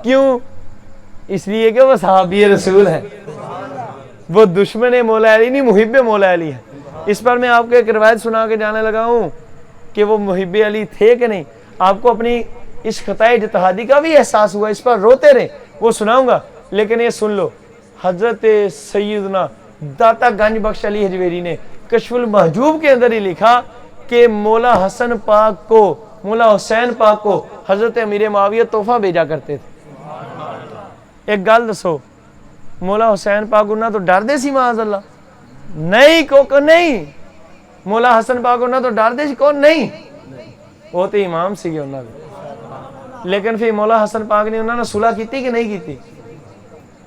کیوں؟ اس لیے کہ وہ صحابی رسول ہے، وہ دشمن مولا علی نہیں، محب مولا علی ہے۔ اس پر میں آپ کو ایک روایت سنا کے جانے لگا ہوں کہ وہ محب علی تھے کہ نہیں۔ آپ کو اپنی اس خطائے اجتہادی کا بھی احساس ہوا، اس پر روتے رہے، وہ سناؤں گا، لیکن یہ سن لو۔ حضرت سیدنا داتا گنج بخش علی حجویری نے کشف المحجوب کے اندر ہی لکھا کہ مولا حسن پاک کو، مولا حسین پاک کو حضرت امیر معاویہ تحفہ بھیجا کرتے تھے۔ ایک گل دسو، مولا حسین پاک انہاں تو ڈر دے سی معاذ اللہ؟ نہیں کو نہیں۔ مولا حسن پاک انہاں تو ڈر دے سی کون نہیں؟ وہ تو امام سی انہاں دے۔ لیکن پھر مولا حسن پاک نے انہوں نے صلح کیتی کہ نہیں کیتی؟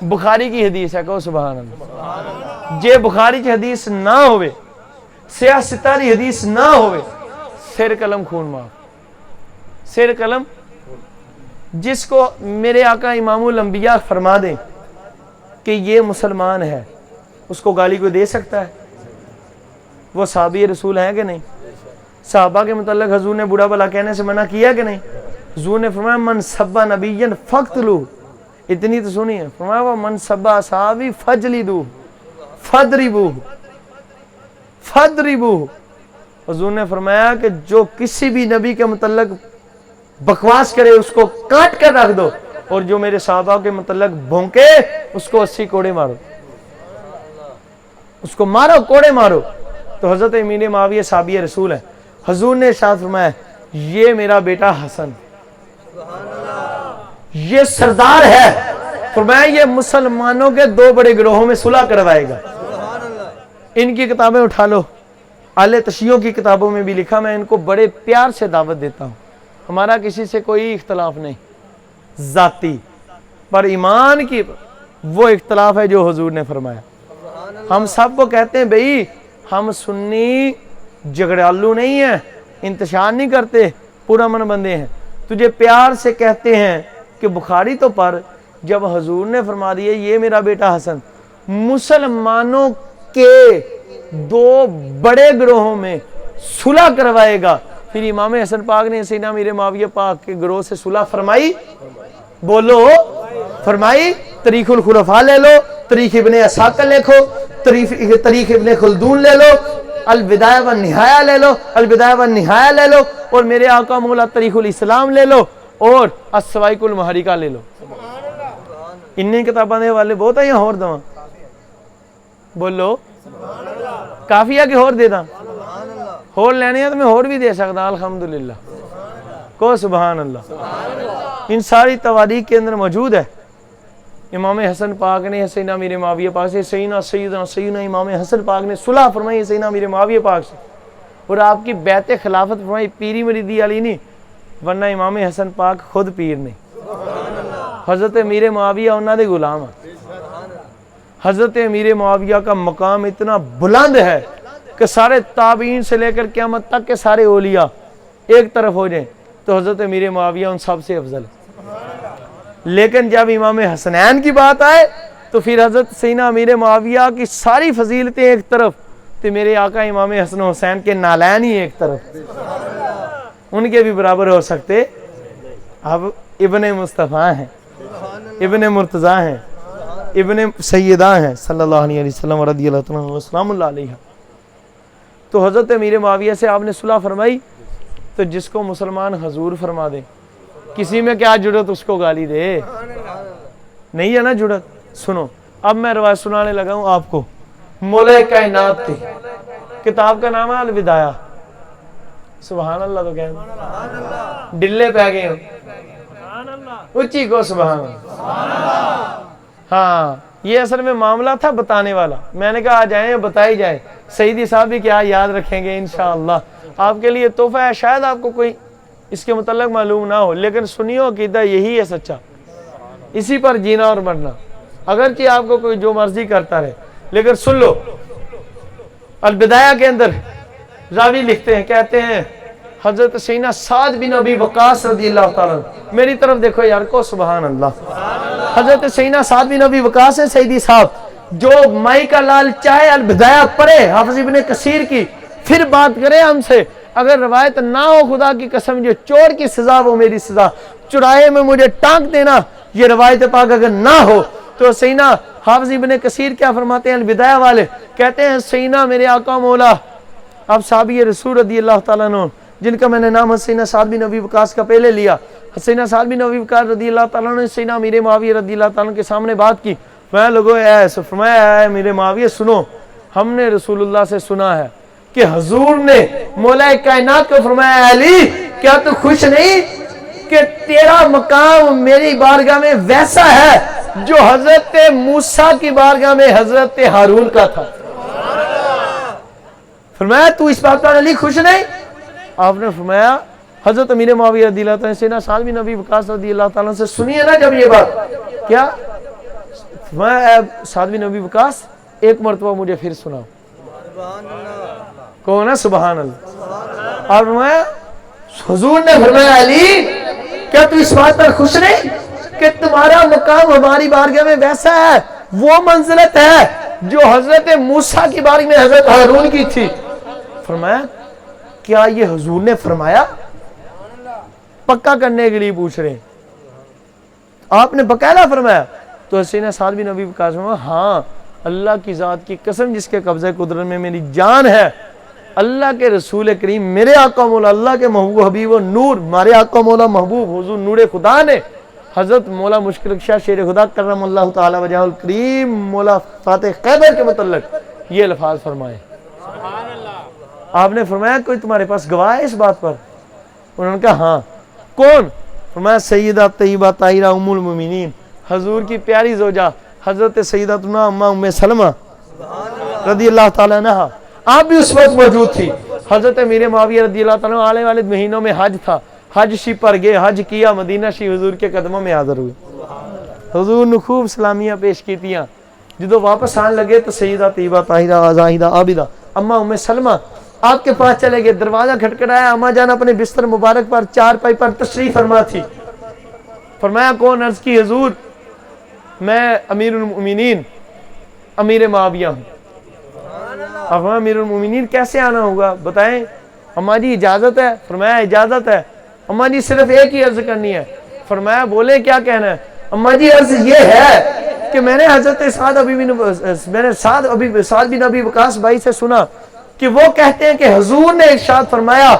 بخاری کی حدیث ہے، کہو سبحان اللہ۔ جے بخاری کی حدیث نہ ہوئے، سیاہ ستاری حدیث نہ ہوئے، سر قلم خون معاف، سر قلم۔ جس کو میرے آقا امام الانبیاء فرما دیں کہ یہ مسلمان ہے، اس کو گالی کو دے سکتا ہے؟ وہ صحابی رسول ہیں کہ نہیں؟ صحابہ کے متعلق حضور نے برا بھلا کہنے سے منع کیا کہ نہیں؟ حضور نے فرمایا من سبا نبیًا فقتلوہ، اتنی تو سنی ہے، فرمایا وہ من سبا اصحابی فجلدوہ فضربوہ فضربوہ۔ حضور نے فرمایا کہ جو کسی بھی نبی کے متعلق بکواس کرے اس کو کاٹ کر رکھ دو، اور جو میرے صحابہ کے متعلق بھونکے اس کو 80 کوڑے مارو، اس کو مارو، کوڑے مارو۔ تو حضرت امیر معاویہ صحابی رسول ہے۔ حضور نے ارشاد فرمایا یہ میرا بیٹا حسن، یہ سردار ہے، فرمایا یہ مسلمانوں کے 2 بڑے گروہوں میں صلح کروائے گا۔ ان کی کتابیں اٹھا لو، اہل تشیعوں کی کتابوں میں بھی لکھا، میں ان کو بڑے پیار سے دعوت دیتا ہوں۔ ہمارا کسی سے کوئی اختلاف نہیں ذاتی، پر ایمان کی وہ اختلاف ہے جو حضور نے فرمایا۔ ہم سب کو کہتے ہیں بھئی ہم سنی جھگڑالو نہیں ہیں، انتشار نہیں کرتے، پورا من بندے ہیں، تجھے پیار سے کہتے ہیں کہ بخاری تو پڑھ، جب حضور نے فرما دیا یہ میرا بیٹا حسن مسلمانوں کے 2 بڑے گروہوں میں صلح کروائے گا، پھر امام حسن پاک نے سیدنا امیر معاویہ پاک کے گروہ سے صلح فرمائی؟ بولو فرمائی؟ تاریخ الخلفاء لے لو، تاریخ ابن اسحاق لکھو، تاریخ ابن خلدون لے لو، البدایہ والنہایہ لے لو، البدایہ والنہایہ لے لو، اور میرے آقا مولا تاریخ الاسلام لے لو، اور السوائق المحرقہ لے لو۔ انہیں کتاباں دے حوالے بہت ہیں، اور دواں بولو کافی ہے کہ اور دے داں؟ اور لینے ہیں تو میں اور بھی دے سکتا، الحمدللہ، کو سبحان اللہ۔ ان ساری تواریخ کے اندر موجود ہے۔ امام حسن پاک نے سیدنا امیر معاویہ پاک سے، سیدنا امام حسن پاک نے صلح فرمائی سیدنا امیر معاویہ پاک سے، اور آپ کی بیعت خلافت فرمائی، پیری مریدی علی نہیں، ورنہ امام حسن پاک خود پیر نہیں، حضرت امیر معاویہ انہاں دے غلام ہیں۔ حضرت امیر معاویہ کا مقام اتنا بلند ہے کہ سارے تابعین سے لے کر قیامت تک کے سارے اولیاء ایک طرف ہو جائیں تو حضرت امیر معاویہ ان سب سے افضل ہے۔ لیکن جب امام حسنین کی بات آئے تو پھر حضرت سیدنا امیر معاویہ کی ساری فضیلتیں ایک طرف، تو میرے آقا امام حسن و حسین کے نالین ہی ایک طرف، ان کے بھی برابر ہو سکتے۔ اب ابن مصطفیٰ ہیں، ابن مرتضیٰ ہیں، ابن سیدہ ہیں صلی اللہ علیہ وسلم رضی اللہ عنہ وسلام اللہ علیہ۔ تو حضرت امیر معاویہ سے آپ نے صلح فرمائی، تو جس کو مسلمان حضور فرما دے، کسی میں کیا جرت اس کو گالی دے؟ نہیں ہے نا جرت۔ سنو اب میں روایت سنانے لگا ہوں آپ کو، مولا کائنات کی کتاب کا نام ہے الوداع۔ سبحان اللہ تو کہنا ڈلے پہ گئے ہوں، اچھی کو سبحان اللہ۔ ہاں یہ اصل میں معاملہ تھا بتانے والا، میں نے کہا آ جائیں بتائی جائے، سیدی صاحب بھی کیا یاد رکھیں گے انشاءاللہ۔ آپ کے لیے تحفہ ہے، شاید آپ کو کوئی اس کے متعلق معلوم نہ ہو، لیکن سنیو عقیدہ یہی ہے سچا، اسی پر جینا اور مرنا، اگرچہ آپ کو کوئی جو مرضی کرتا رہے، لیکن سن لو۔ البدایہ کے اندر راوی لکھتے ہیں، کہتے ہیں حضرت سیدنا سعد بن ابی وقاص رضی اللہ تعالیٰ، میری طرف دیکھو یار کو سبحان اللہ۔ حضرت سیدنا سعد بن ابی وقاص ہے سیدی صاحب، جو مائی کا لال چاہے البدایہ پڑھے حافظ ابن کثیر کی، پھر بات کرے ہم سے، اگر روایت نہ ہو خدا کی قسم جو چور کی سزا وہ میری سزا، چوراہے میں مجھے ٹانک دینا، یہ روایت پاک اگر نہ ہو تو سیدنا حافظ ابن کثیر کیا فرماتے ہیں البدایہ والے، کہتے ہیں سیدنا میرے آقا مولا اب صحابی رسول رضی اللہ تعالیٰ عنہ، جن کا میں نے نام سیدنا سعد بن ابی وقاص کا پہلے لیا، سیدنا سعد بن ابی وقاص رضی اللہ تعالیٰ عنہ نے سیدنا امیر معاویہ رضی اللہ تعالیٰ عنہ کے سامنے بات کی، فرمایا لوگوں ایسا فرمایا اے میرے معاویہ سنو، ہم نے رسول اللہ سے سنا ہے کہ حضور نے مولا کائنات کو فرمایا علی کیا تو خوش نہیں کہ تیرا مقام میری بارگاہ میں ویسا ہے جو حضرت موسیٰ کی بارگاہ میں حضرت ہارون کا تھا۔ فرمایا تو اس بات پر علی خوش نہیں؟ آپ نے فرمایا حضرت امیر معاویہ رضی اللہ تعالیٰ سے نا سعد بن ابی وقاص رضی اللہ تعالیٰ سے سنیے نا جب یہ بات کیا؟ فرمایا اے سعد بن ابی وقاص ایک مرتبہ مجھے پھر سناؤ۔ کہو نا سبحان اللہ۔ اور فرمایا حضور نے فرمایا علی کیا تو اس بات پر خوش نہیں کہ تمہارا مقام ہماری بارگاہ میں ویسا ہے، وہ منزلت ہے جو حضرت موسیٰ کی بارگاہ میں حضرت ہارون کی تھی۔ فرمایا کیا یہ حضور نے فرمایا؟ پکا کرنے کے لیے پوچھ رہے ہیں، آپ نے باقاعدہ فرمایا؟ تو حسین سعد بن ابی وقاص میں ہاں اللہ کی ذات کی قسم جس کے قبضہ قدرت میں میری جان ہے، اللہ کے رسول کریم میرے آقا مولا اللہ کے محبوب حبیب و نور ہمارے آقا مولا محبوب حضور نور خدا نے حضرت مولا مشکل کشا شیر خدا کرم اللہ تعالی وجہ الکریم مولا فاتح خیبر کے متعلق یہ الفاظ فرمائے۔ آپ نے فرمایا کوئی تمہارے پاس گواہ ہے اس بات پر؟ انہوں نے کہا ہاں۔ کون؟ فرمایا سیدہ طیبہ طاہرہ ام المومنین حضور کی پیاری زوجہ حضرت سیدتنا ام سلمہ رضی اللہ تعالیٰ عنہ، آپ بھی اس وقت موجود تھی۔ حضرت امیر معاویہ رضی اللہ تعالیٰ عنہ آنے والے مہینوں میں حج تھا، حج شی پر گئے، حج کیا، مدینہ شی حضور کے قدموں میں حاضر ہوئے، حضور نے خوب سلامیاں پیش کی تیاں۔ جدو واپس آنے لگے تو سیدہ طیبہ طاہرہ زاہدہ عابدہ اما ام سلمہ آپ کے پاس چلے گئے، دروازہ کھٹکھٹایا، اما جان اپنے بستر مبارک پر چارپائی پر تشریف فرما تھی۔ فرمایا کون؟ عرض کی حضور میں امیر المؤمنین امیر معاویہ ہوں۔ اب امیر المؤمنین کیسے آنا ہوگا بتائیں؟ اما جی اجازت ہے؟ فرمایا اجازت ہے۔ اما جی صرف ایک ہی عرض کرنی ہے۔ فرمایا بولے کیا کہنا ہے؟ اما جی عرض یہ ہے کہ میں نے حضرت سعد بن ابی وقاص بھائی سے سنا کہ وہ کہتے ہیں کہ حضور نے ارشاد فرمایا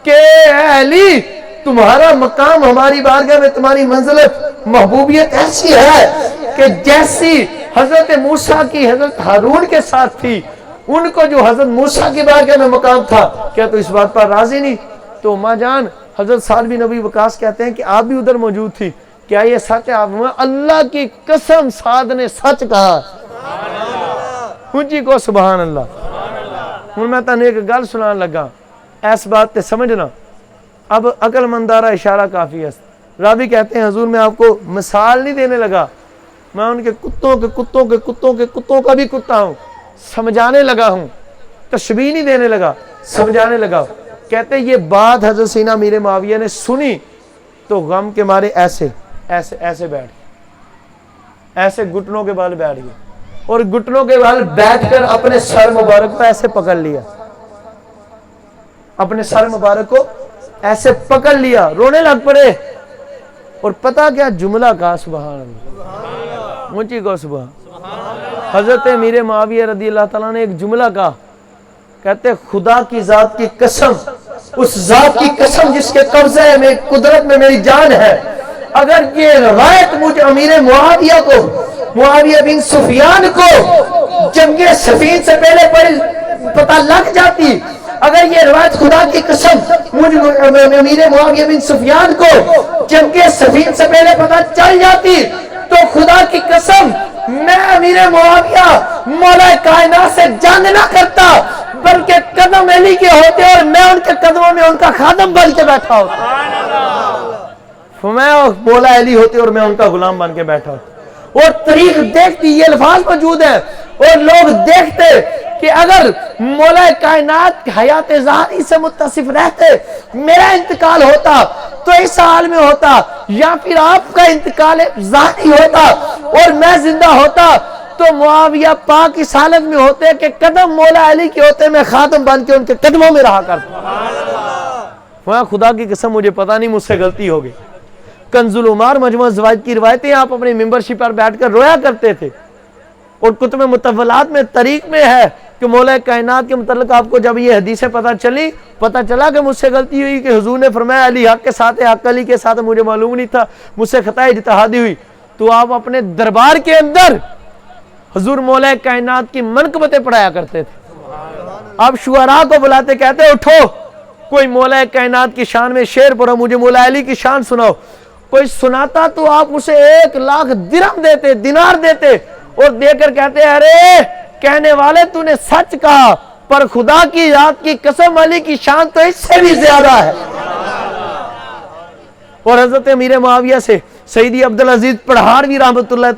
کہ اے علی تمہارا مقام ہماری بارگاہ میں تمہاری منزلت محبوبیت ایسی ہے کہ جیسی حضرت موسیٰ کی حضرت ہارون کے ساتھ تھی، ان کو جو حضرت موسیٰ کی بارگاہ میں مقام تھا، کیا تو اس بات پر راضی نہیں؟ تو ماں جان حضرت سعد بن ابی وقاص کہتے ہیں کہ آپ بھی ادھر موجود تھی، کیا یہ سچ ہے؟ آپ اللہ کی قسم سعد نے سچ کہا۔ اونچی کو سبحان اللہ۔ ہوں میں تنہیں ایک گل سنان لگا، ایس بات تے سمجھنا، اب عقل مندارہ اشارہ کافی ہے۔ راوی کہتے ہیں حضور میں آپ کو مثال نہیں دینے لگا، میں ان کے کتوں کا بھی کتا ہوں، سمجھانے لگا ہوں، تشبیہ نہیں دینے لگا، سمجھانے لگا۔ کہتے ہیں یہ بات حضرت سیدنا امیر معاویہ نے سنی تو غم کے مارے ایسے بیٹھ گئے، ایسے گھٹنوں کے بال بیٹھ گئے، اور گھٹنوں کے بال بیٹھ کر اپنے سر مبارک کو ایسے پکڑ لیا، اپنے سر مبارک کو ایسے پکڑ لیا، رونے لگ پڑے۔ اور پتہ کیا جملہ کہا؟ سبحان اللہ، اونچی کو سبحان۔ حضرت امیر معاویہ رضی اللہ تعالیٰ نے ایک جملہ کہا، کہتے خدا کی ذات کی قسم، اس ذات کی قسم جس کے قبضے میں قدرت میں میری جان ہے، اگر یہ روایت مجھے امیر معاویہ کو، معاویہ بن سفیان کو جنگ صفین سے پہلے پتہ لگ جاتی، اگر یہ روایت خدا کی قسم مجھے امیر معاویہ بن سفیان کو جنگ صفین سے پہلے پتہ چل جاتی تو خدا کی قسم میں امیر معاویہ مولا کائنات سے جنگ نہ کرتا بلکہ قدم علی کے ہوتے اور میں ان کے قدموں میں ان کا خادم بن کے بیٹھا ہوتا، میں مولا علی ہوتے اور میں ان کا غلام بن کے بیٹھا ہوتا۔ اور تاریخ دیکھتی، یہ الفاظ موجود ہیں، اور لوگ دیکھتے کہ اگر مولا کائنات حیات ظاہری سے متصف رہتے، میرا انتقال ہوتا تو اس حال میں ہوتا، یا پھر آپ کا انتقال ظاہری ہوتا اور میں زندہ ہوتا تو معاویہ پاک اس حالت میں ہوتے کہ قدم مولا علی کے ہوتے، میں خادم بن کے ان کے قدموں میں رہا کرتا۔ خدا کی قسم مجھے پتہ نہیں مجھ سے غلطی ہوگی۔ کنز العمار مجموعہ زوائد کی روایتیں آپ اپنی ممبرشپ پر بیٹھ کر رویا کرتے تھے، اور کتب متولات میں طریق میں ہے کہ مولا کائنات کے متعلق آپ کو جب یہ حدیثیں پتہ چلا کہ مجھ سے غلطی ہوئی کہ حضور نے فرمایا علی حق کے ساتھ ہے، حق علی کے ساتھ مجھے معلوم نہیں تھا، مجھ سے خطا اجتہادی ہوئی، تو آپ اپنے دربار کے اندر حضور مولا کائنات کی منقبتیں پڑھایا کرتے تھے. آپ شعراء کو بلاتے کہتے اٹھو کوئی مولا کائنات کی شان میں شعر پڑھو, مجھے مولا علی کی شان سناؤ. کوئی سناتا تو آپ اسے 1,00,000 درہم دیتے, دینار دیتے, اور دے کر کہتے ارے کہنے والے تو نے سچ کہا, پر خدا کی ذات کی قسم علی کی شان تو اس سے بھی زیادہ ہے. اور حضرت امیر معاویہ سے سیدی عبدالعزیز پڑھاروی رحمت اللہ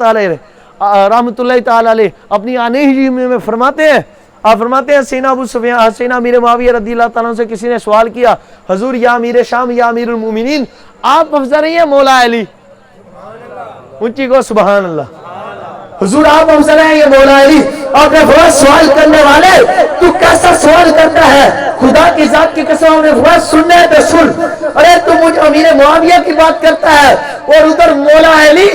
تعالی علیہ اپنی آنہی میں فرماتے ہیں, آپ فرماتے ہیں سینا ابو سفیان, سینا امیر معاویہ رضی اللہ تعالیٰ سے کسی نے سوال کیا, حضور یا امیر شام یا امیر المومنین, آپ افضل ہیں یا مولا علی؟ اونچی کو سبحان اللہ. حضور آپ افضل ہیں یا مولا علی؟ آپ نے فرمایا سوال کرنے والے تو کیسا سوال کرتا ہے, خدا کی ذات کی قسم. آپ نے فرمایا سننا ہے تو سن, ارے تو مجھے امیر معاویہ کی بات کرتا ہے اور ادھر مولا علی,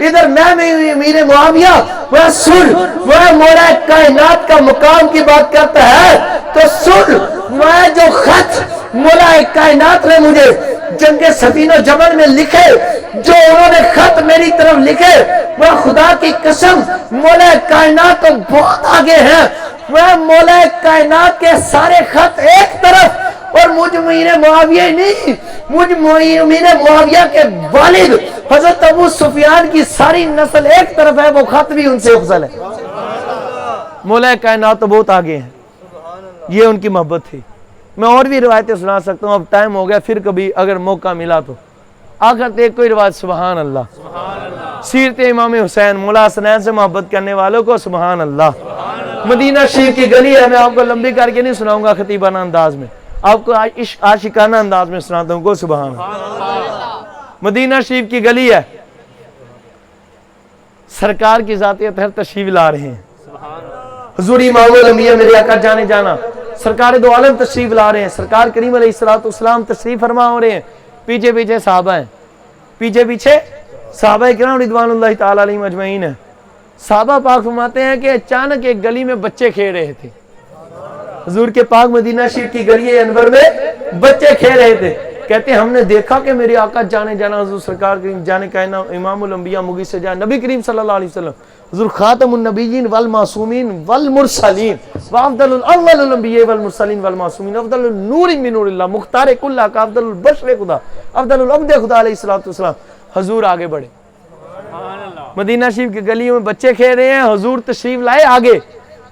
ادھر میں امیر معاویہ, وہ سن وہ مولا کائنات کا مقام کی بات کرتا ہے تو سن, میں جو خط مولا کائنات نے مجھے جنگ سفین و جمل میں لکھے, جو انہوں نے خط میری طرف لکھے, وہ خدا کی قسم مولا کائنات تو بہت آگے ہیں. وہ مولا کائنات کے سارے خط ایک طرف, اور مجھ امیر معاویہ نہیں, مجھ امیر معاویہ کے والد حضرت ابو سفیان کی ساری نسل ایک طرف ہے, وہ خط بھی ان سے افضل ہے. مولا کائنات تو بہت آگے ہیں. یہ ان کی محبت تھی. میں اور بھی روایتیں سنا سکتا ہوں, اب ٹائم ہو گیا, پھر کبھی اگر موقع ملا تو. آخر ایک کوئی روایت, سبحان اللہ. سیرت امام حسین مولا حسنین سے محبت کرنے والوں کو سبحان اللہ. مدینہ شریف کی گلی ہے, میں آپ کو لمبی کر کے نہیں سناؤں گا خطیبانہ انداز میں, آپ کو عاشقانہ انداز میں سناتا ہوں, کو سبحان اللہ. مدینہ شریف کی گلی ہے, سرکار کی ذات اطہر تشریف لا رہے ہیں. حضور امام الانبیاء میرے آقا جانے جانا سرکار دو عالم تشریف لا رہے ہیں. سرکار کریم علیہ السلام تشریف فرما ہو رہے ہیں, پیچھے پیچھے صحابہ ہیں, پیچھے پیچھے صحابہ کرام رضوان اللہ تعالی علیہم اجمعین ہیں. صحابہ پاک فرماتے ہیں کہ اچانک ایک گلی میں بچے کھیل رہے تھے. حضور کے پاک مدینہ شریف کی گلی انور میں بچے کھیل رہے تھے. کہتے ہیں ہم نے دیکھا کہ میرے آقا جانے جانا حضور سرکار کریم جانے کائنہ امام الانبیاء مغیث جان نبی کریم صلی اللہ علیہ وسلم حضور خاتم النبیین والمعصومین والمرسلین وافضل الاول الانبیاء والمرسلین والمعصومین افضل النور من نور اللہ مختار کلہ کا افضل البشر خدا افضل العبد خدا علیہ السلام. حضور آگے بڑھے, مدینہ شریف کی گلیوں میں بچے کھیل رہے ہیں, حضور تشریف لائے آگے.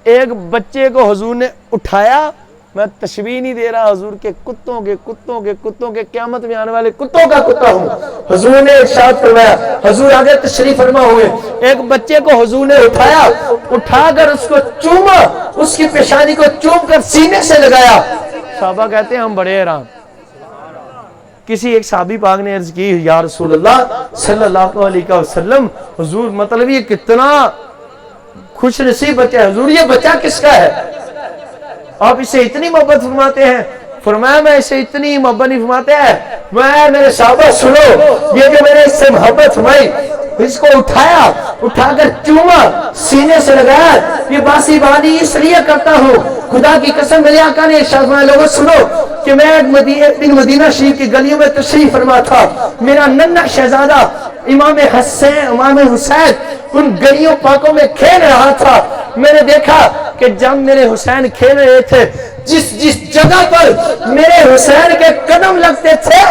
ایک بچے کو حضور نے اٹھایا, میں تشبیہ نہیں دے رہا, حضور کے کتوں کے قیامت میں آنے والے کتوں کا کتا ہوں. حضور نے ارشاد فرمایا, حضور آگے تشریف فرما ہوئے, ایک بچے کو حضور نے اٹھایا, اٹھا کر اس کو چوما, اس کی پیشانی کو چوم کر سینے سے لگایا. صحابہ کہتے ہیں ہم بڑے حیران. کسی ایک صحابی پاک نے عرض کی یا رسول اللہ صلی اللہ علیہ وسلم, حضور مطلب یہ کتنا خوش نصیب بچہ ہے, حضور یہ بچہ کس کا ہے, آپ اسے اتنی محبت فرماتے ہیں. فرمایا میں اسے اتنی محبت نہیں فرماتے ہیں, میں میرے صحابہ سنو, یہ کہ میں نے اس سے محبت فرمائی, اس کو اٹھایا, اٹھا کر چوما, سینے سے لگایا. یہ باسی بانی اس لیے کرتا ہوں, خدا کی قسم میرے آقا نے ارشاد فرمایا لوگوں سنو کہ میں ایک دن مدینہ شریف کی گلیوں میں تشریف فرما تھا, میرا ننھا شہزادہ امام حسین ان گلیوں پاکوں میں کھیل رہا تھا. میں نے دیکھا کہ جب میرے حسین کھیل رہے تھے, جس جگہ پر میرے حسین کے قدم لگتے تھے,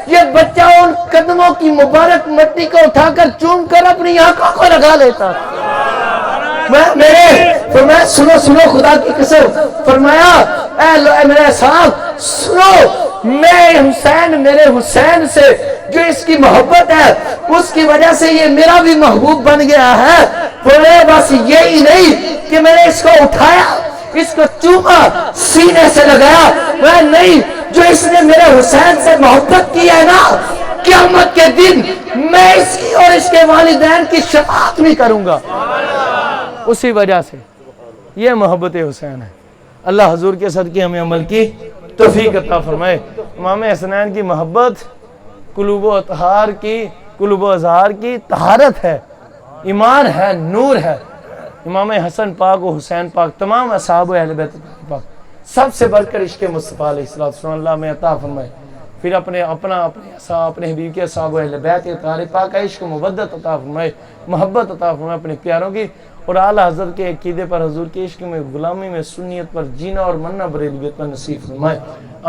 یہ بچہ ان قدموں کی مبارک مٹی کو اٹھا کر چوم کر اپنی آنکھوں کو لگا لیتا. فرمایا سنو خدا کی قسم, فرمایا اے میرے صاحب سنو, میرے حسین سے جو اس کی محبت ہے اس کی وجہ سے یہ میرا بھی محبوب بن گیا ہے. بس یہی نہیں کہ میں نے اس کو اٹھایا, اس کو چوما, سینے سے لگایا, میں نہیں, جو اس نے میرے حسین سے محبت کی ہے نا, قیامت کے دن میں اس کی اور اس کے والدین کی شفاعت بھی کروں گا. اسی وجہ سے یہ محبت حسین ہے. اللہ حضور کے صدقے ہمیں عمل کی توفیق عطا فرمائے. امام حسنین کی محبت قلوب و اطہار کی, قلوب و اظہار کی طہارت ہے, ایمان ہے, نور ہے. امام حسن پاک و حسین پاک تمام اصحاب و اہل بیت پاک سب سے بڑھ کر عشق مصطفیٰ علیہ السلام اللہ میں عطا فرمائے. پھر اپنے حبیب کے صحابہ اہل بیت اطہار پاک کا عشق و مودت عطا فرمائے، محبت عطا فرمائے اپنے پیاروں کی، اور اعلیٰ حضرت کے عقیدے پر، حضور کے عشق میں، غلامی میں، سنیت پر جینا اور مرنا بریلویت پر نصیب فرمائے،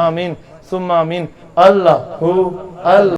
آمین ثم آمین۔ اللہ